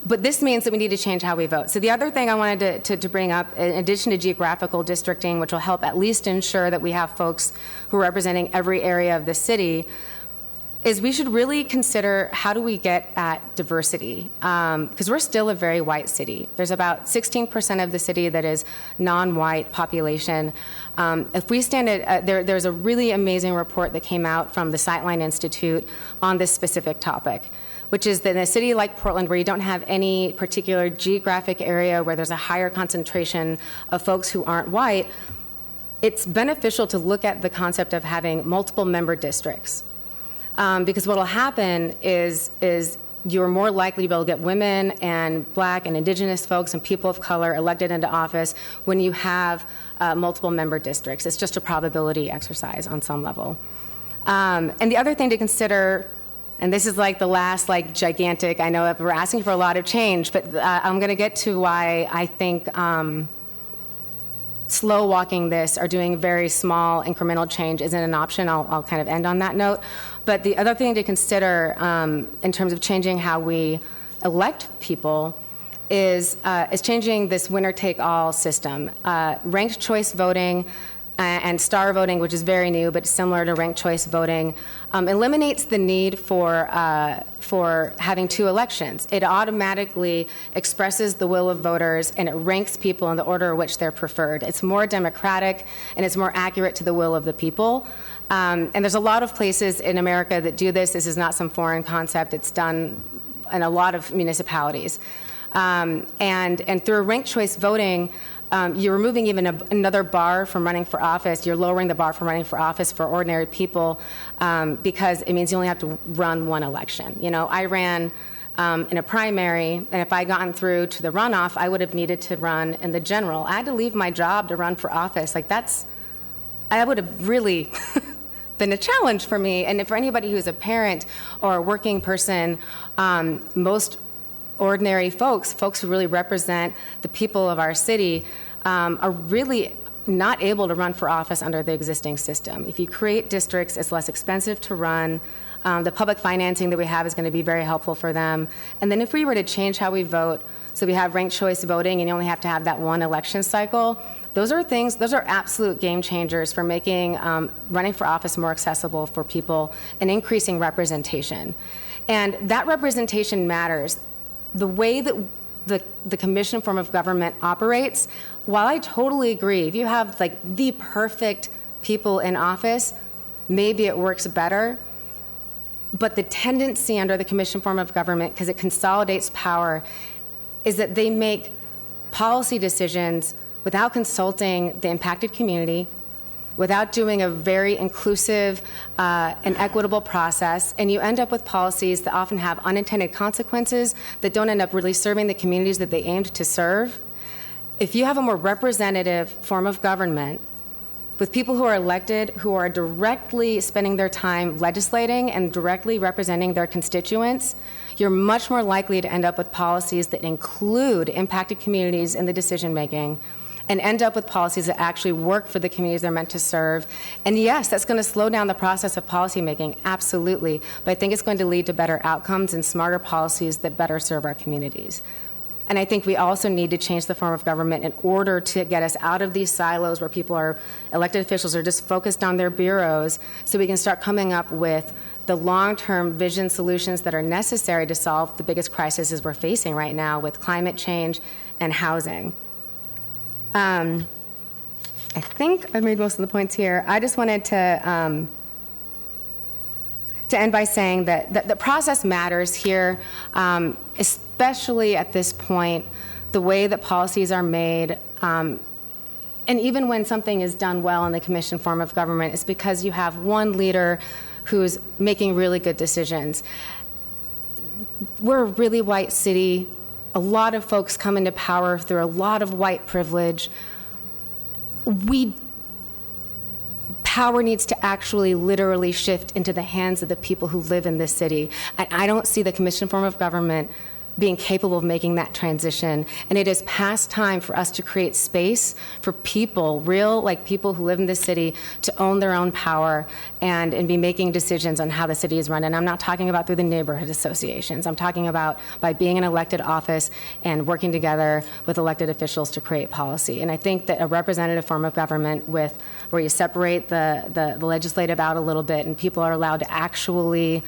[SPEAKER 4] But this means that we need to change how we vote. So the other thing I wanted to bring up, in addition to geographical districting, which will help at least ensure that we have folks who are representing every area of the city, is we should really consider how do we get at diversity, because we're still a very white city. There's about 16% of the city that is non-white population. If we stand at, there's a really amazing report that came out from the Sightline Institute on this specific topic, which is that in a city like Portland, where you don't have any particular geographic area where there's a higher concentration of folks who aren't white, it's beneficial to look at the concept of having multiple member districts. Because what will happen is you're more likely to be able to get women and Black and Indigenous folks and people of color elected into office when you have multiple member districts. It's just a probability exercise on some level. And the other thing to consider, and this is like the last gigantic, I know we're asking for a lot of change, but I'm going to get to why I think slow walking this or doing very small incremental change isn't an option. I'll kind of end on that note. But the other thing to consider in terms of changing how we elect people is changing this winner-take-all system. Ranked choice voting and star voting, which is very new but similar to ranked choice voting, eliminates the need for having two elections. It automatically expresses the will of voters, and it ranks people in the order in which they're preferred. It's more democratic, and it's more accurate to the will of the people. And there's a lot of places in America that do this. This is not some foreign concept. It's done in a lot of municipalities. And through ranked choice voting, you're removing even another bar from running for office. You're lowering the bar from running for office for ordinary people because it means you only have to run one election. You know, I ran in a primary, and if I'd gotten through to the runoff, I would have needed to run in the general. I had to leave my job to run for office. Like that would have really been a challenge for me. And for anybody who's a parent or a working person, most ordinary folks who really represent the people of our city, are really not able to run for office under the existing system. If you create districts, it's less expensive to run. The public financing that we have is going to be very helpful for them. And then if we were to change how we vote, so we have ranked choice voting and you only have to have that one election cycle, those are absolute game changers for making running for office more accessible for people and increasing representation. And that representation matters. The way that the commission form of government operates, while I totally agree, if you have like the perfect people in office, maybe it works better. But the tendency under the commission form of government, because it consolidates power, is that they make policy decisions without consulting the impacted community, without doing a very inclusive and equitable process, and you end up with policies that often have unintended consequences that don't end up really serving the communities that they aimed to serve. If you have a more representative form of government with people who are elected, who are directly spending their time legislating and directly representing their constituents, you're much more likely to end up with policies that include impacted communities in the decision-making and end up with policies that actually work for the communities they're meant to serve. And yes, that's going to slow down the process of policymaking, absolutely, but I think it's going to lead to better outcomes and smarter policies that better serve our communities. And I think we also need to change the form of government in order to get us out of these silos where elected officials are just focused on their bureaus, so we can start coming up with the long-term vision solutions that are necessary to solve the biggest crises we're facing right now with climate change and housing. I think I've made most of the points here. I just wanted to end by saying that the process matters here, especially at this point, the way that policies are made, and even when something is done well in the commission form of government, it's because you have one leader who's making really good decisions. We're a really white city. A lot of folks come into power through a lot of white privilege. Power needs to actually literally shift into the hands of the people who live in this city. And I don't see the commission form of government being capable of making that transition. And it is past time for us to create space for people, people who live in this city, to own their own power and be making decisions on how the city is run. And I'm not talking about through the neighborhood associations. I'm talking about by being in elected office and working together with elected officials to create policy. And I think that a representative form of government where you separate the legislative out a little bit and people are allowed to actually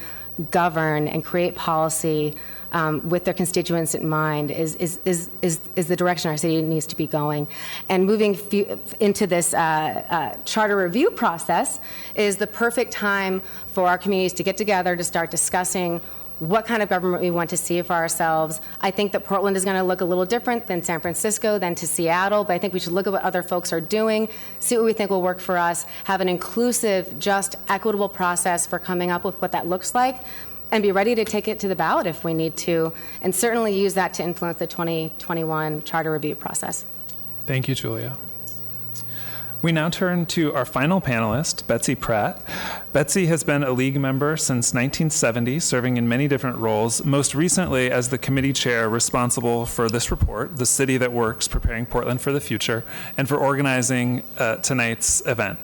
[SPEAKER 4] govern and create policy with their constituents in mind is the direction our city needs to be going. And moving into this charter review process is the perfect time for our communities to get together to start discussing what kind of government we want to see for ourselves. I think that Portland is going to look a little different than San Francisco, than to Seattle, but I think we should look at what other folks are doing, see what we think will work for us, have an inclusive, just, equitable process for coming up with what that looks like, and be ready to take it to the ballot if we need to, and certainly use that to influence the 2021 charter review process.
[SPEAKER 1] Thank you, Julia. We now turn to our final panelist, Betsy Pratt. Betsy has been a league member since 1970, serving in many different roles, most recently as the committee chair responsible for this report, The City That Works, Preparing Portland for the Future, and for organizing tonight's event.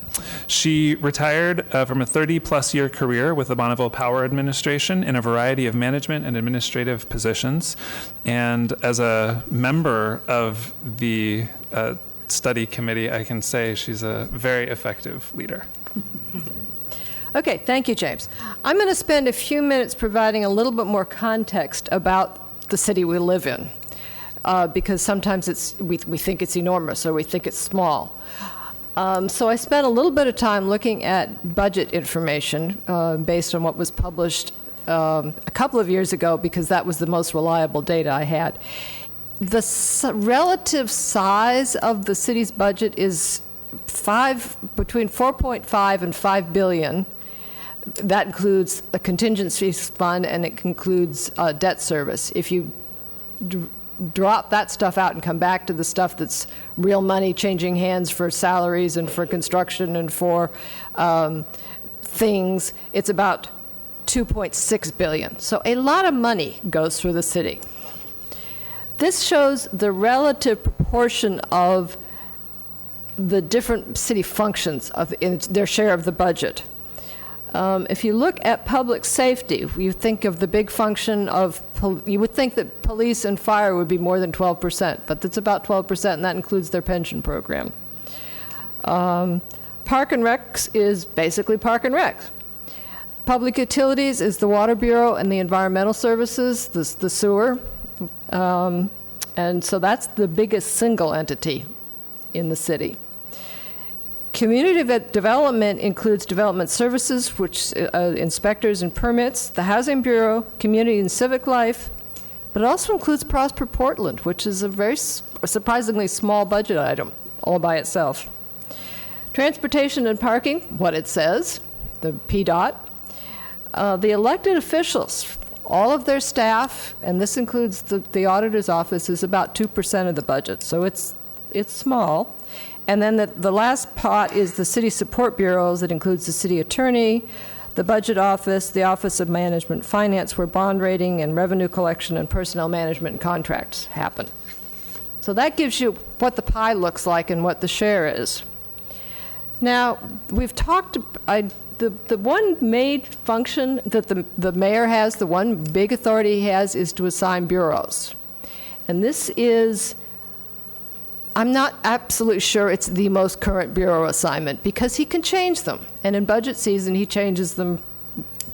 [SPEAKER 1] She retired from a 30-plus year career with the Bonneville Power Administration in a variety of management and administrative positions. And as a member of the Study Committee, I can say she's a very effective leader.
[SPEAKER 5] Okay, thank you, James. I'm going to spend a few minutes providing a little bit more context about the city we live in, because sometimes we think it's enormous or we think it's small. So I spent a little bit of time looking at budget information based on what was published a couple of years ago, because that was the most reliable data I had. The relative size of the city's budget is between 4.5 and 5 billion. That includes a contingency fund, and it includes debt service. If you drop that stuff out and come back to the stuff that's real money changing hands for salaries and for construction and for things, it's about 2.6 billion. So a lot of money goes through the city. This shows the relative proportion of the different city functions in their share of the budget. If you look at public safety, you think of the big function of, you would think that police and fire would be more than 12%, but that's about 12%, and that includes their pension program. Park and Recs is basically Park and Rec. Public utilities is the Water Bureau and the environmental services, the sewer. And so that's the biggest single entity in the city. Community development includes development services, which inspectors and permits, the Housing Bureau, community and civic life, but it also includes Prosper Portland, which is a very surprisingly small budget item all by itself. Transportation and parking, what it says, the PDOT. The elected officials, all of their staff, and this includes the auditor's office, is about 2% of the budget, so it's small. And then the last pot is the city support bureaus. It includes the city attorney, the budget office, the Office of Management Finance, where bond rating and revenue collection and personnel management and contracts happen. So that gives you what the pie looks like and what the share is. Now, we've talked, the one main function that the mayor has, the one big authority he has, is to assign bureaus. And this is, I'm not absolutely sure it's the most current bureau assignment, because he can change them. And in budget season, he changes them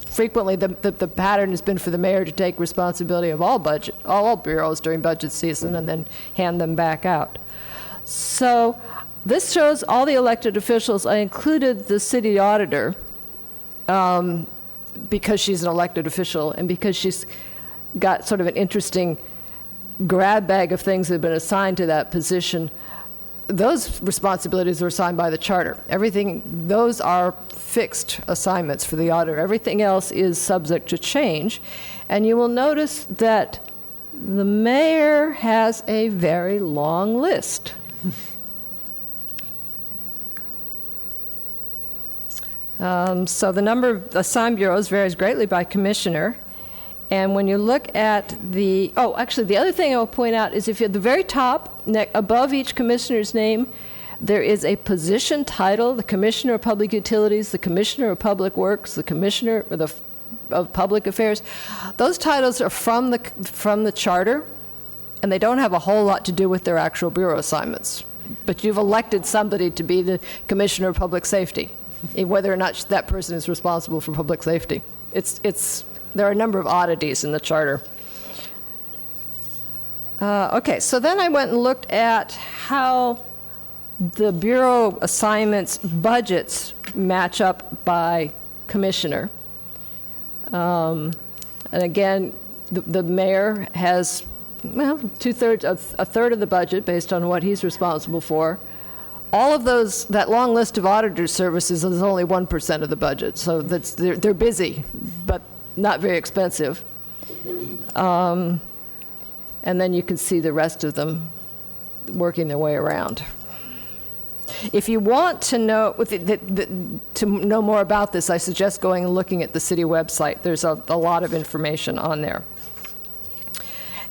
[SPEAKER 5] frequently. The pattern has been for the mayor to take responsibility of all bureaus during budget season and then hand them back out. So this shows all the elected officials. I included the city auditor because she's an elected official and because she's got sort of an interesting grab bag of things that have been assigned to that position. Those responsibilities are assigned by the charter. Those are fixed assignments for the auditor. Everything else is subject to change. And you will notice that the mayor has a very long list. So the number of assigned bureaus varies greatly by commissioner. And when you look at the other thing I will point out is if you're at the very top, above each commissioner's name, there is a position title: the Commissioner of Public Utilities, the Commissioner of Public Works, the Commissioner of Public Affairs. Those titles are from the charter, and they don't have a whole lot to do with their actual bureau assignments. But you've elected somebody to be the Commissioner of Public Safety, whether or not that person is responsible for public safety. There are a number of oddities in the charter. Okay, so then I went and looked at how the bureau assignments budgets match up by commissioner. And again, the mayor has, well, a third of the budget based on what he's responsible for. All of that long list of auditor services is only 1% of the budget, so they're busy, but not very expensive. And then you can see the rest of them working their way around. If you want to know more about this, I suggest going and looking at the city website. There's a lot of information on there.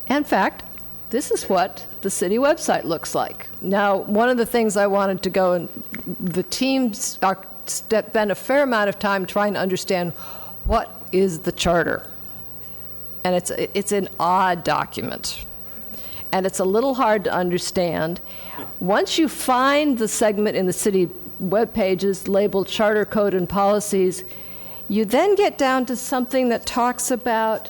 [SPEAKER 5] In fact, this is what the city website looks like. Now, one of the things I wanted to go, and the teams spent a fair amount of time trying to understand what is the charter. And it's an odd document. and it's a little hard to understand. Once you find the segment in the city web pages labeled Charter Code and Policies, you then get down to something that talks about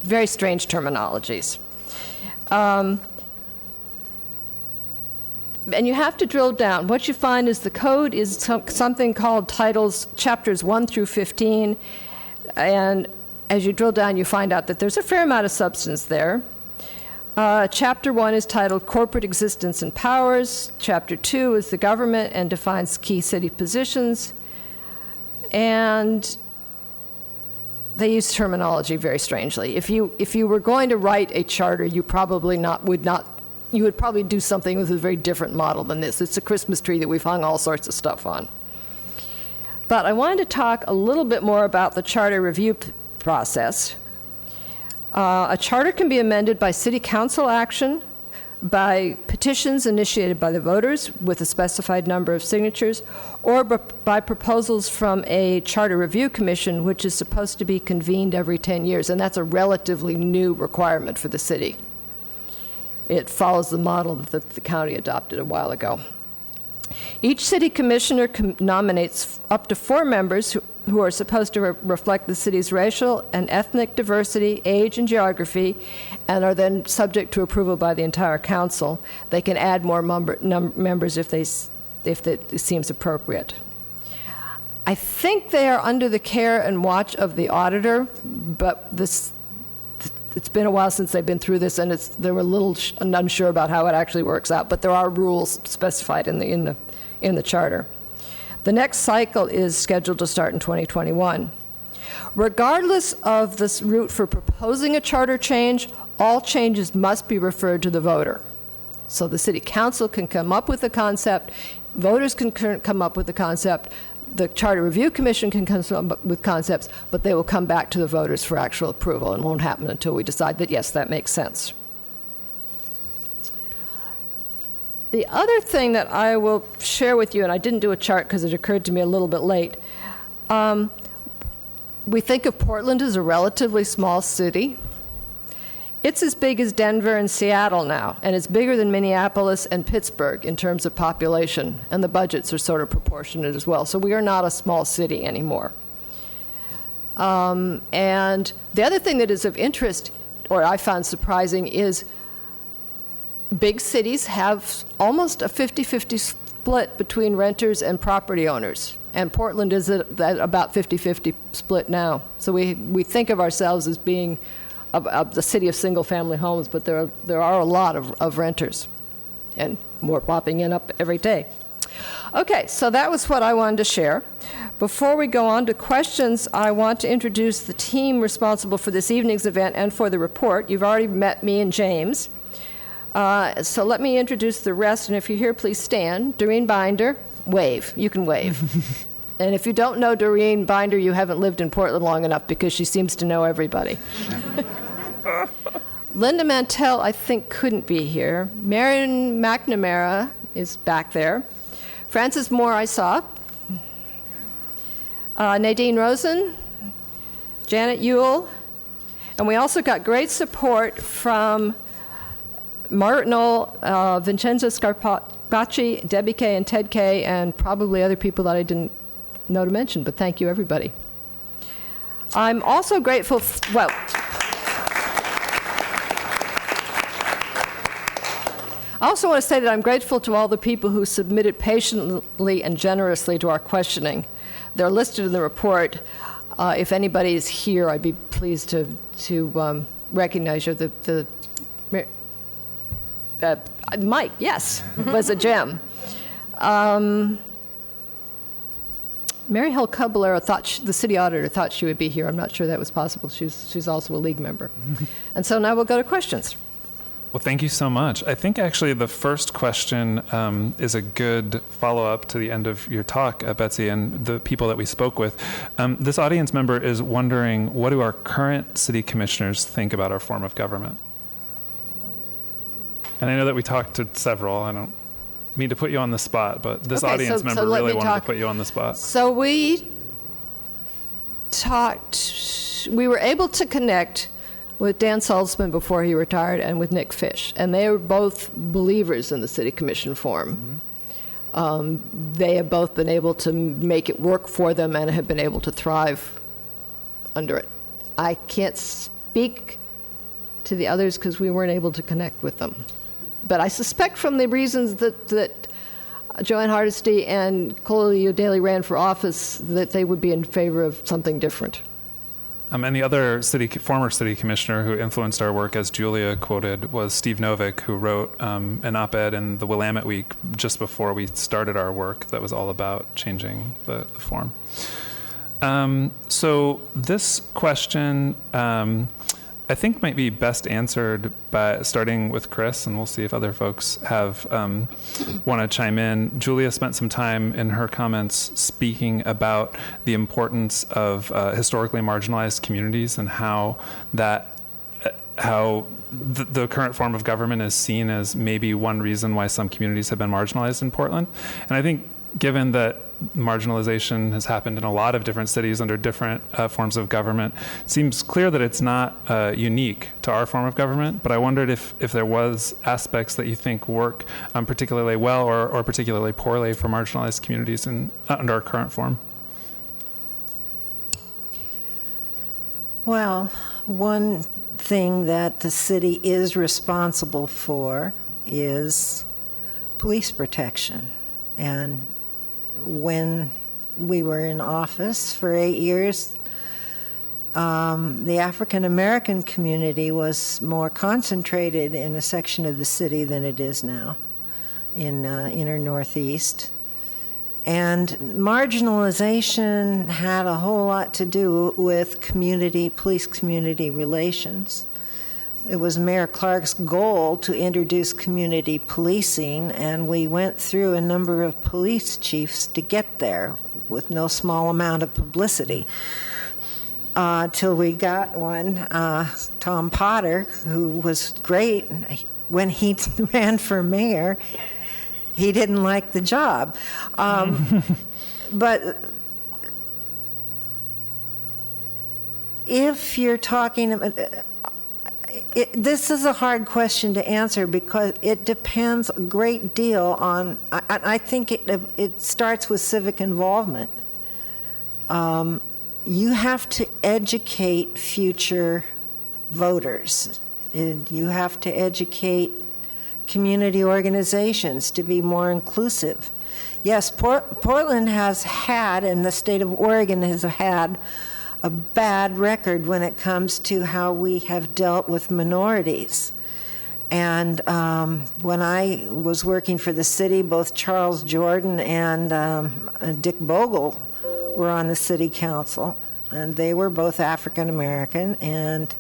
[SPEAKER 5] very strange terminologies. And you have to drill down. What you find is the code is something called titles, chapters 1 through 15, and as you drill down, you find out that there's a fair amount of substance there. Chapter 1 is titled Corporate Existence and Powers. Chapter 2 is the government and defines key city positions. And they use terminology very strangely. If you were going to write a charter, you probably you would probably do something with a very different model than this. It's a Christmas tree that we've hung all sorts of stuff on. But I wanted to talk a little bit more about the charter review process. A charter can be amended by city council action, by petitions initiated by the voters with a specified number of signatures, or by proposals from a charter review commission, which is supposed to be convened every 10 years, and that's a relatively new requirement for the city. It follows the model that the county adopted a while ago. Each city commissioner nominates up to 4 members who are supposed to reflect the city's racial and ethnic diversity, age, and geography, and are then subject to approval by the entire council. They can add more members if it seems appropriate. I think they are under the care and watch of the auditor, but it's been a while since they've been through this, and they were a little unsure about how it actually works out, but there are rules specified in the charter. The next cycle is scheduled to start in 2021. Regardless of this route for proposing a charter change, all changes must be referred to the voter. So the city council can come up with a concept, voters can come up with a concept, the Charter Review Commission can come up with concepts, but they will come back to the voters for actual approval, and won't happen until we decide that, yes, that makes sense. The other thing that I will share with you, and I didn't do a chart because it occurred to me a little bit late, we think of Portland as a relatively small city. It's as big as Denver and Seattle now, and it's bigger than Minneapolis and Pittsburgh in terms of population, and the budgets are sort of proportionate as well. So we are not a small city anymore. And the other thing that is of interest, or I found surprising, is big cities have almost a 50-50 split between renters and property owners. And Portland is at about 50-50 split now. So we think of ourselves as being the city of single-family homes, but there are a lot of renters, and more popping in up every day. Okay, so that was what I wanted to share. Before we go on to questions, I want to introduce the team responsible for this evening's event and for the report. You've already met me and James. So let me introduce the rest, and if you're here, please stand. Doreen Binder, wave. You can wave. And if you don't know Doreen Binder, you haven't lived in Portland long enough, because she seems to know everybody. Linda Mantell, I think, couldn't be here. Marion McNamara is back there. Frances Moore, I saw. Nadine Rosen, Janet Ewell, and we also got great support from Margaret Knoll, Vincenzo Scarpacci, Debbie Kay, and Ted Kay, and probably other people that I didn't know to mention, but thank you, everybody. I'm also grateful, well, I also want to say that I'm grateful to all the people who submitted patiently and generously to our questioning. They're listed in the report. If anybody is here, I'd be pleased to recognize you. Mike, yes, was a gem. Mary Hill Caballero the city auditor thought she would be here. I'm not sure that was possible. She's also a league member. And so now we'll go to questions.
[SPEAKER 1] Well, thank you so much. I think actually the first question is a good follow-up to the end of your talk, Betsy, and the people that we spoke with. This audience member is wondering, what do our current city commissioners think about our form of government? And I know that we talked to several. I don't mean to put you on the spot, but this audience member really wanted to put you on the spot.
[SPEAKER 5] So we we were able to connect with Dan Salzman before he retired and with Nick Fish, and they were both believers in the city commission form. They have both been able to make it work for them and have been able to thrive under it. I can't speak to the others because we weren't able to connect with them. But I suspect from the reasons that Joanne Hardesty and Colonial Daly ran for office that they would be in favor of something different.
[SPEAKER 1] Any other former city commissioner who influenced our work, as Julia quoted, was Steve Novick, who wrote an op-ed in the Willamette Week just before we started our work that was all about changing the form. So this question, I think, might be best answered by starting with Chris, and we'll see if other folks have want to chime in. Julia spent some time in her comments speaking about the importance of historically marginalized communities and how the current form of government is seen as maybe one reason why some communities have been marginalized in Portland. And I think, given that marginalization has happened in a lot of different cities under different forms of government, it seems clear that it's not unique to our form of government, but I wondered if there was aspects that you think work particularly well or particularly poorly for marginalized communities under our current form.
[SPEAKER 3] Well, one thing that the city is responsible for is police protection. And when we were in office for 8 years, the African American community was more concentrated in a section of the city than it is now in inner Northeast. And marginalization had a whole lot to do with police community relations. It was Mayor Clark's goal to introduce community policing, and we went through a number of police chiefs to get there with no small amount of publicity. Till we got one, Tom Potter, who was great. When he ran for mayor, he didn't like the job. But if you're talking about... this is a hard question to answer because it depends a great deal on, I think it starts with civic involvement. You have to educate future voters. You have to educate community organizations to be more inclusive. Yes, Portland has had, and the state of Oregon has had, a bad record when it comes to how we have dealt with minorities. And when I was working for the city, both Charles Jordan and Dick Bogle were on the city council, and they were both African American. And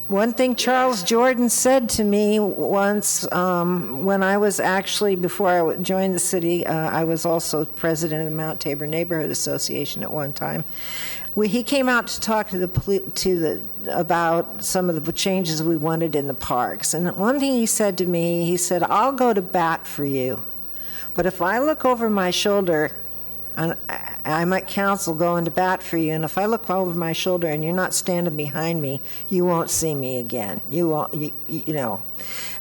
[SPEAKER 3] one thing Charles Jordan said to me once, when I was actually, before I joined the city, I was also president of the Mount Tabor Neighborhood Association at one time. He came out to talk to about some of the changes we wanted in the parks. And one thing he said to me, he said, "I'll go to bat for you, but if I look over my shoulder, and I'm at council going to bat for you, and if I look over my shoulder and you're not standing behind me, you won't see me again. You won't, you know."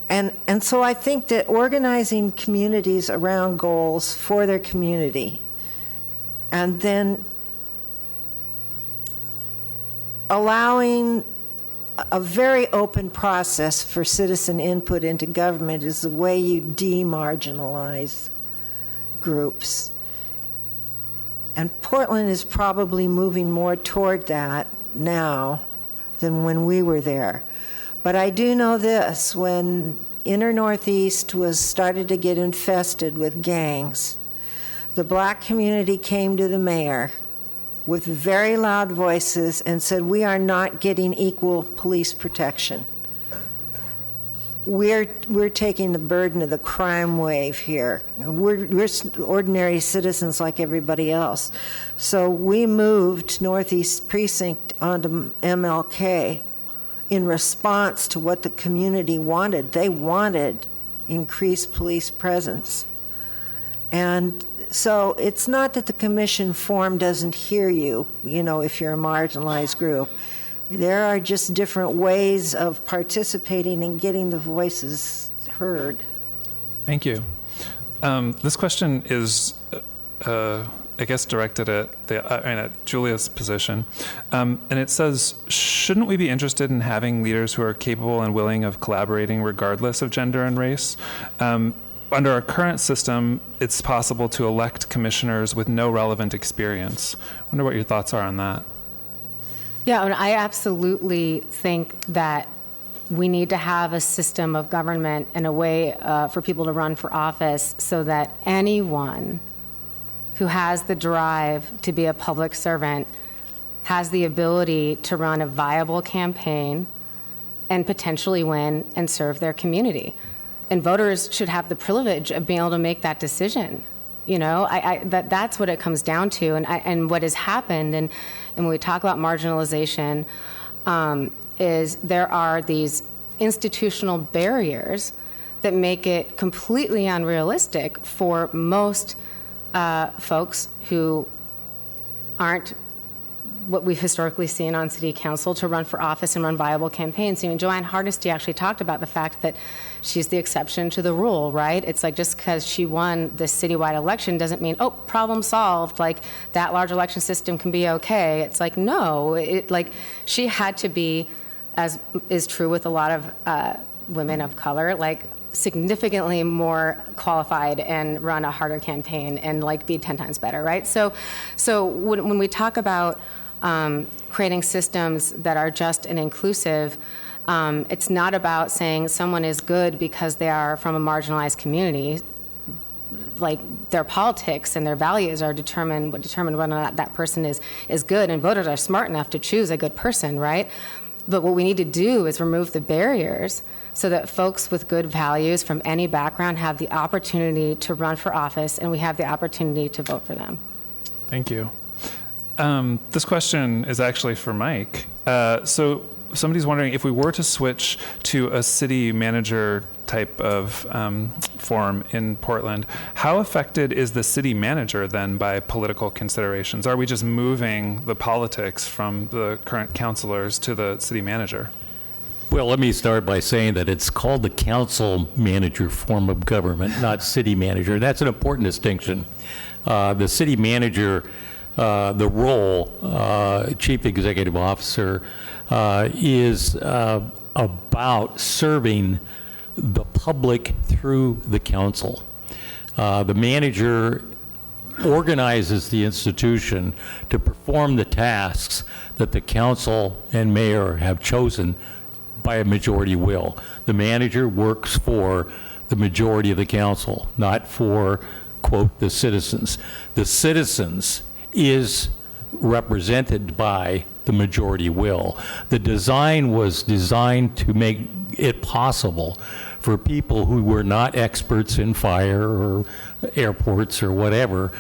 [SPEAKER 3] And so I think that organizing communities around goals for their community, and then allowing a very open process for citizen input into government is the way you demarginalize groups. And Portland is probably moving more toward that now than when we were there. But I do know this, when inner Northeast started to get infested with gangs, the black community came to the mayor with very loud voices and said, "We are not getting equal police protection. We're taking the burden of the crime wave here. We're ordinary citizens like everybody else." So we moved Northeast Precinct onto MLK in response to what the community wanted. They wanted increased police presence. And so it's not that the commission form doesn't hear you, if you're a marginalized group. There are just different ways of participating and getting the voices heard.
[SPEAKER 1] Thank you. This question is, I guess, directed at Julia's position. And it says, shouldn't we be interested in having leaders who are capable and willing of collaborating regardless of gender and race? Under our current system, it's possible to elect commissioners with no relevant experience. I wonder what your thoughts are on that.
[SPEAKER 4] Yeah, and I absolutely think that we need to have a system of government and a way for people to run for office so that anyone who has the drive to be a public servant has the ability to run a viable campaign and potentially win and serve their community. And voters should have the privilege of being able to make that decision. That's what it comes down to. And what has happened, and when we talk about marginalization, is there are these institutional barriers that make it completely unrealistic for most folks who aren't what we've historically seen on city council to run for office and run viable campaigns. Joanne Hardesty actually talked about the fact that she's the exception to the rule, right? It's like just because she won this citywide election doesn't mean, oh, problem solved, like that large election system can be okay. It's like, no, she had to be, as is true with a lot of women of color, like significantly more qualified and run a harder campaign and be 10 times better, right? So when we talk about creating systems that are just and inclusive, it's not about saying someone is good because they are from a marginalized community. Their politics and their values are determine whether or not that person is good, and voters are smart enough to choose a good person, right? But what we need to do is remove the barriers so that folks with good values from any background have the opportunity to run for office, and we have the opportunity to vote for them.
[SPEAKER 1] Thank you. This question is actually for Mike. So somebody's wondering, if we were to switch to a city manager type of form in Portland, how affected is the city manager then by political considerations? Are we just moving the politics from the current councilors to the city manager?
[SPEAKER 2] Well, let me start by saying that it's called the council manager form of government, not city manager. That's an important distinction. The city manager, the role, chief executive officer, is about serving the public through the council. The manager organizes the institution to perform the tasks that the council and mayor have chosen by a majority will. The manager works for the majority of the council, not for, quote, the citizens. The citizens is represented by the majority will. The design was designed to make it possible for people who were not experts in fire or airports or whatever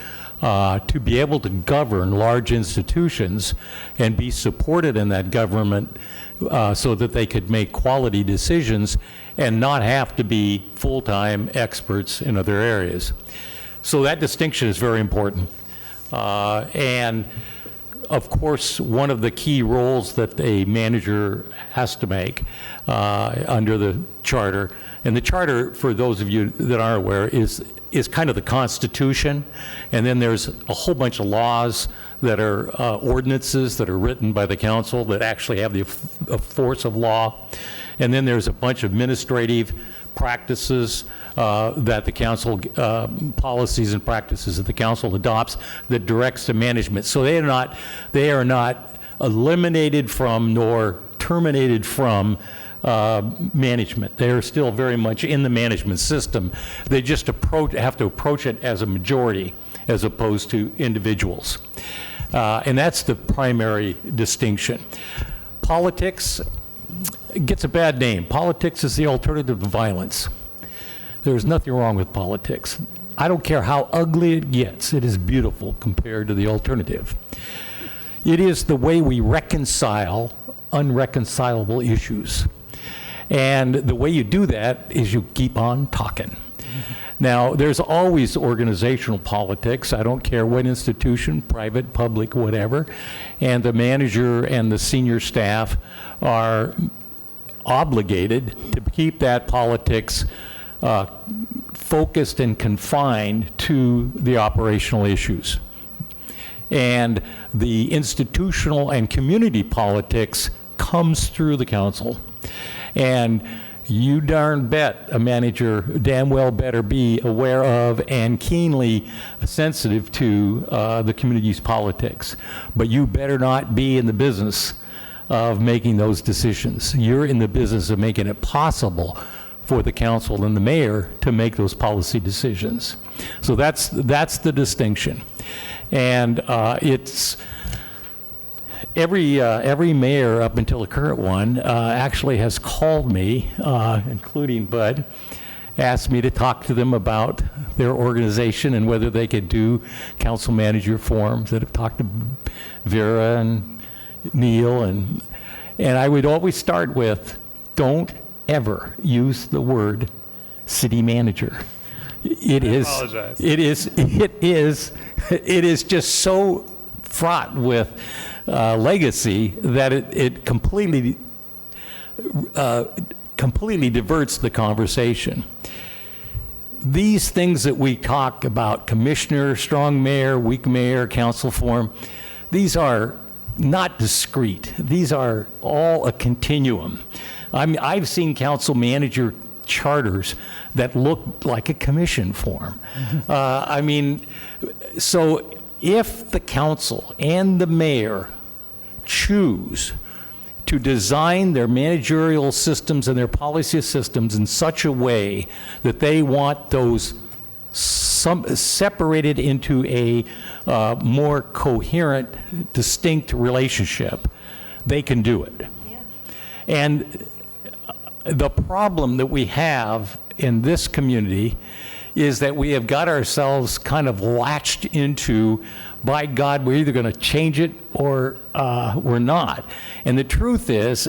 [SPEAKER 2] to be able to govern large institutions and be supported in that government so that they could make quality decisions and not have to be full-time experts in other areas. So that distinction is very important. And of course, one of the key roles that a manager has to make under the charter, and the charter, for those of you that aren't aware, is kind of the Constitution, and then there's a whole bunch of laws that are ordinances that are written by the council that actually have the force of law, and then there's a bunch of administrative practices that the council, policies and practices that the council adopts that directs the management. So they are not eliminated from nor terminated from management. They are still very much in the management system. They just have to approach it as a majority as opposed to individuals. And that's the primary distinction. Politics gets a bad name. Politics is the alternative to violence. There's nothing wrong with politics. I don't care how ugly it gets. It is beautiful compared to the alternative. It is the way we reconcile unreconcilable issues. And the way you do that is you keep on talking. Now, there's always organizational politics. I don't care what institution, private, public, whatever. And the manager and the senior staff are obligated to keep that politics focused and confined to the operational issues. And the institutional and community politics comes through the council. And you darn bet a manager damn well better be aware of and keenly sensitive to the community's politics. But you better not be in the business of making those decisions. You're in the business of making it possible for the council and the mayor to make those policy decisions. So that's the distinction. And it's every mayor up until the current one actually has called me, including Bud, asked me to talk to them about their organization and whether they could do council manager forums. That have talked to Vera and Neil, and I would always start with, don't ever use the word city manager. It is just so fraught with legacy that it completely diverts the conversation. These things that we talk about, commissioner, strong mayor, weak mayor, council form, these are not discrete. These are all a continuum. I've seen council manager charters that look like a commission form. So if the council and the mayor choose to design their managerial systems and their policy systems in such a way that they want those separated into a more coherent, distinct relationship, they can do it. Yeah. And the problem that we have in this community is that we have got ourselves kind of latched into, by God, we're either going to change it or we're not. And the truth is,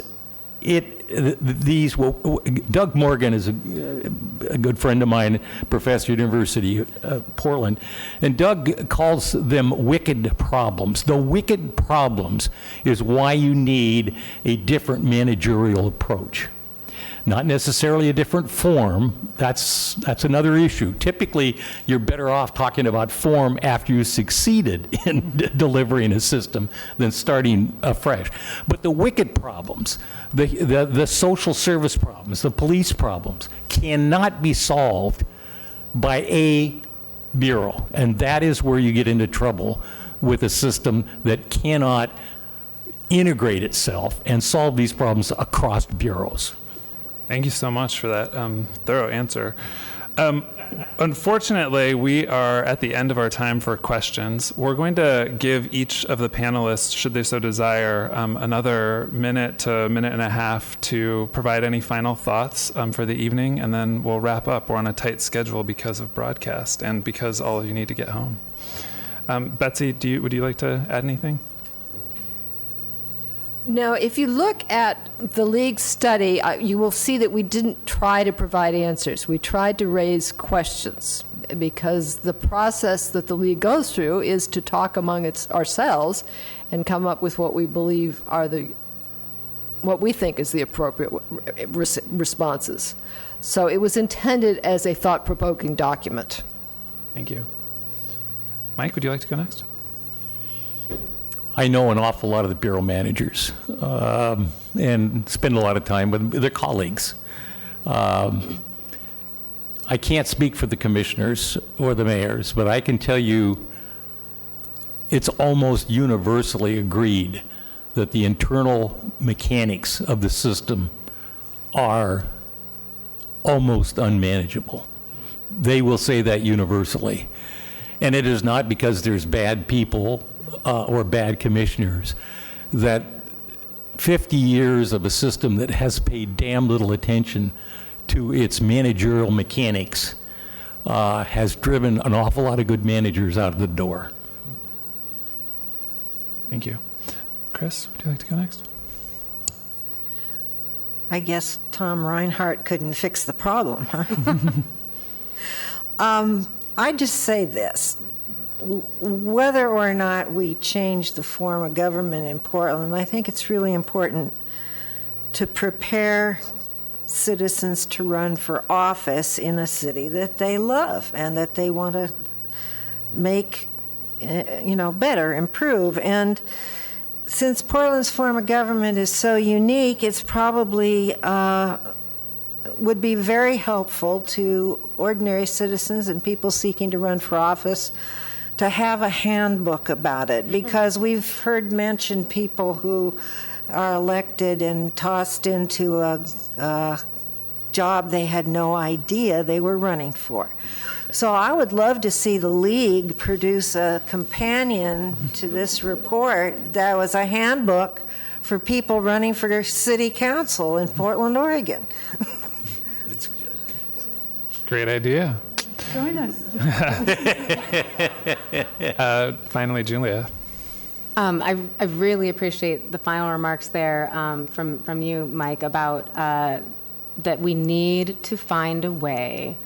[SPEAKER 2] Doug Morgan is a good friend of mine, professor at University of Portland, and Doug calls them wicked problems. The wicked problems is why you need a different managerial approach. Not necessarily a different form, that's another issue. Typically, you're better off talking about form after you succeeded in delivering a system than starting afresh. But the wicked problems, the social service problems, the police problems, cannot be solved by a bureau. And that is where you get into trouble with a system that cannot integrate itself and solve these problems across bureaus.
[SPEAKER 1] Thank you so much for that thorough answer. Unfortunately, we are at the end of our time for questions. We're going to give each of the panelists, should they so desire, another minute to minute and a half to provide any final thoughts for the evening, and then we'll wrap up. We're on a tight schedule because of broadcast and because all of you need to get home. Betsy, would you like to add anything?
[SPEAKER 5] Now, if you look at the League study, you will see that we didn't try to provide answers. We tried to raise questions, because the process that the League goes through is to talk among ourselves and come up with what we believe are what we think is the appropriate responses. So it was intended as a thought-provoking document.
[SPEAKER 1] Thank you. Mike, would you like to go next?
[SPEAKER 2] I know an awful lot of the bureau managers and spend a lot of time with their colleagues. I can't speak for the commissioners or the mayors, but I can tell you it's almost universally agreed that the internal mechanics of the system are almost unmanageable. They will say that universally. And it is not because there's bad people or bad commissioners, that 50 years of a system that has paid damn little attention to its managerial mechanics has driven an awful lot of good managers out of the door.
[SPEAKER 1] Thank you. Chris, would you like to go next?
[SPEAKER 3] I guess Tom Reinhardt couldn't fix the problem, huh? I just say this. Whether or not we change the form of government in Portland, I think it's really important to prepare citizens to run for office in a city that they love and that they want to make, better, improve. And since Portland's form of government is so unique, it's probably would be very helpful to ordinary citizens and people seeking to run for office to have a handbook about it, because we've heard mentioned people who are elected and tossed into a job they had no idea they were running for. So I would love to see the league produce a companion to this report that was a handbook for people running for city council in Portland, Oregon.
[SPEAKER 1] Great idea.
[SPEAKER 6] Join us.
[SPEAKER 1] Finally, Julia.
[SPEAKER 4] I really appreciate the final remarks there from you, Mike, about that we need to find a way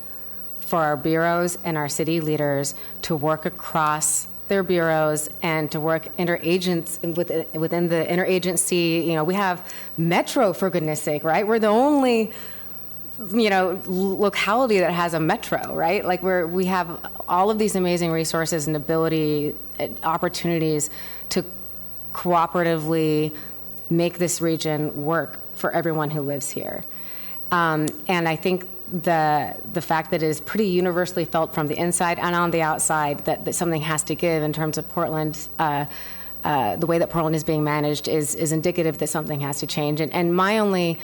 [SPEAKER 4] for our bureaus and our city leaders to work across their bureaus and to work within the interagency. We have Metro, for goodness sake, right? We're the only locality that has a metro, right? Like we have all of these amazing resources and opportunities to cooperatively make this region work for everyone who lives here. And I think the fact that it is pretty universally felt from the inside and on the outside that something has to give in terms of Portland, the way that Portland is being managed is indicative that something has to change. And my only,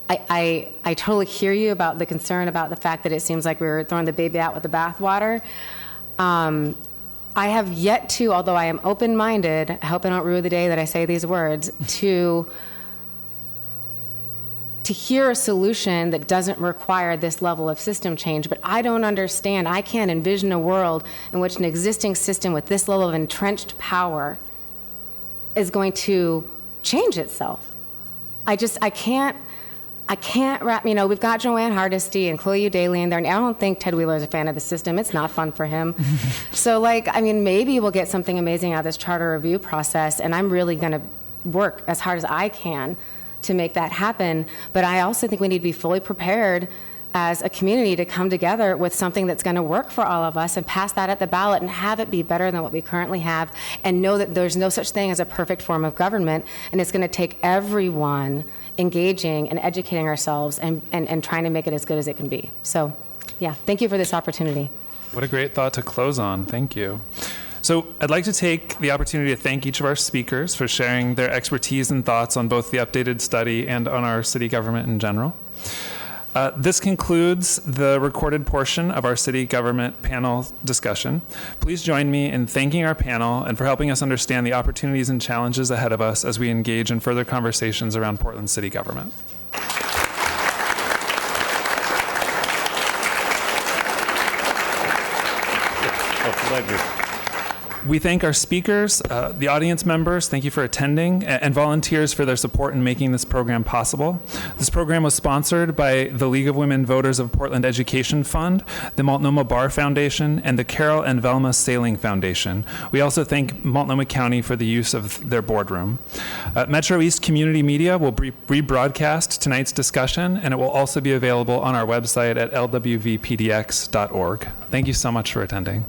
[SPEAKER 4] I totally hear you about the concern about the fact that it seems like we're throwing the baby out with the bathwater. I have yet to, although I am open-minded, I hope I don't rue the day that I say these words, to hear a solution that doesn't require this level of system change. But I don't understand, I can't envision a world in which an existing system with this level of entrenched power is going to change itself. I can't wrap, we've got Joanne Hardesty and Chloe Daly in there, and I don't think Ted Wheeler is a fan of the system. It's not fun for him. So maybe we'll get something amazing out of this charter review process, and I'm really gonna work as hard as I can to make that happen. But I also think we need to be fully prepared as a community to come together with something that's gonna work for all of us and pass that at the ballot and have it be better than what we currently have, and know that there's no such thing as a perfect form of government, and it's gonna take everyone engaging and educating ourselves and trying to make it as good as it can be. So, yeah, thank you for this opportunity.
[SPEAKER 1] What a great thought to close on. Thank you. So I'd like to take the opportunity to thank each of our speakers for sharing their expertise and thoughts on both the updated study and on our city government in general. This concludes the recorded portion of our city government panel discussion. Please join me in thanking our panel and for helping us understand the opportunities and challenges ahead of us as we engage in further conversations around Portland city government.
[SPEAKER 2] A pleasure.
[SPEAKER 1] We thank our speakers, the audience members, thank you for attending, and volunteers for their support in making this program possible. This program was sponsored by the League of Women Voters of Portland Education Fund, the Multnomah Bar Foundation, and the Carol and Velma Sailing Foundation. We also thank Multnomah County for the use of their boardroom. Metro East Community Media will rebroadcast tonight's discussion, and it will also be available on our website at LWVPDX.org. Thank you so much for attending.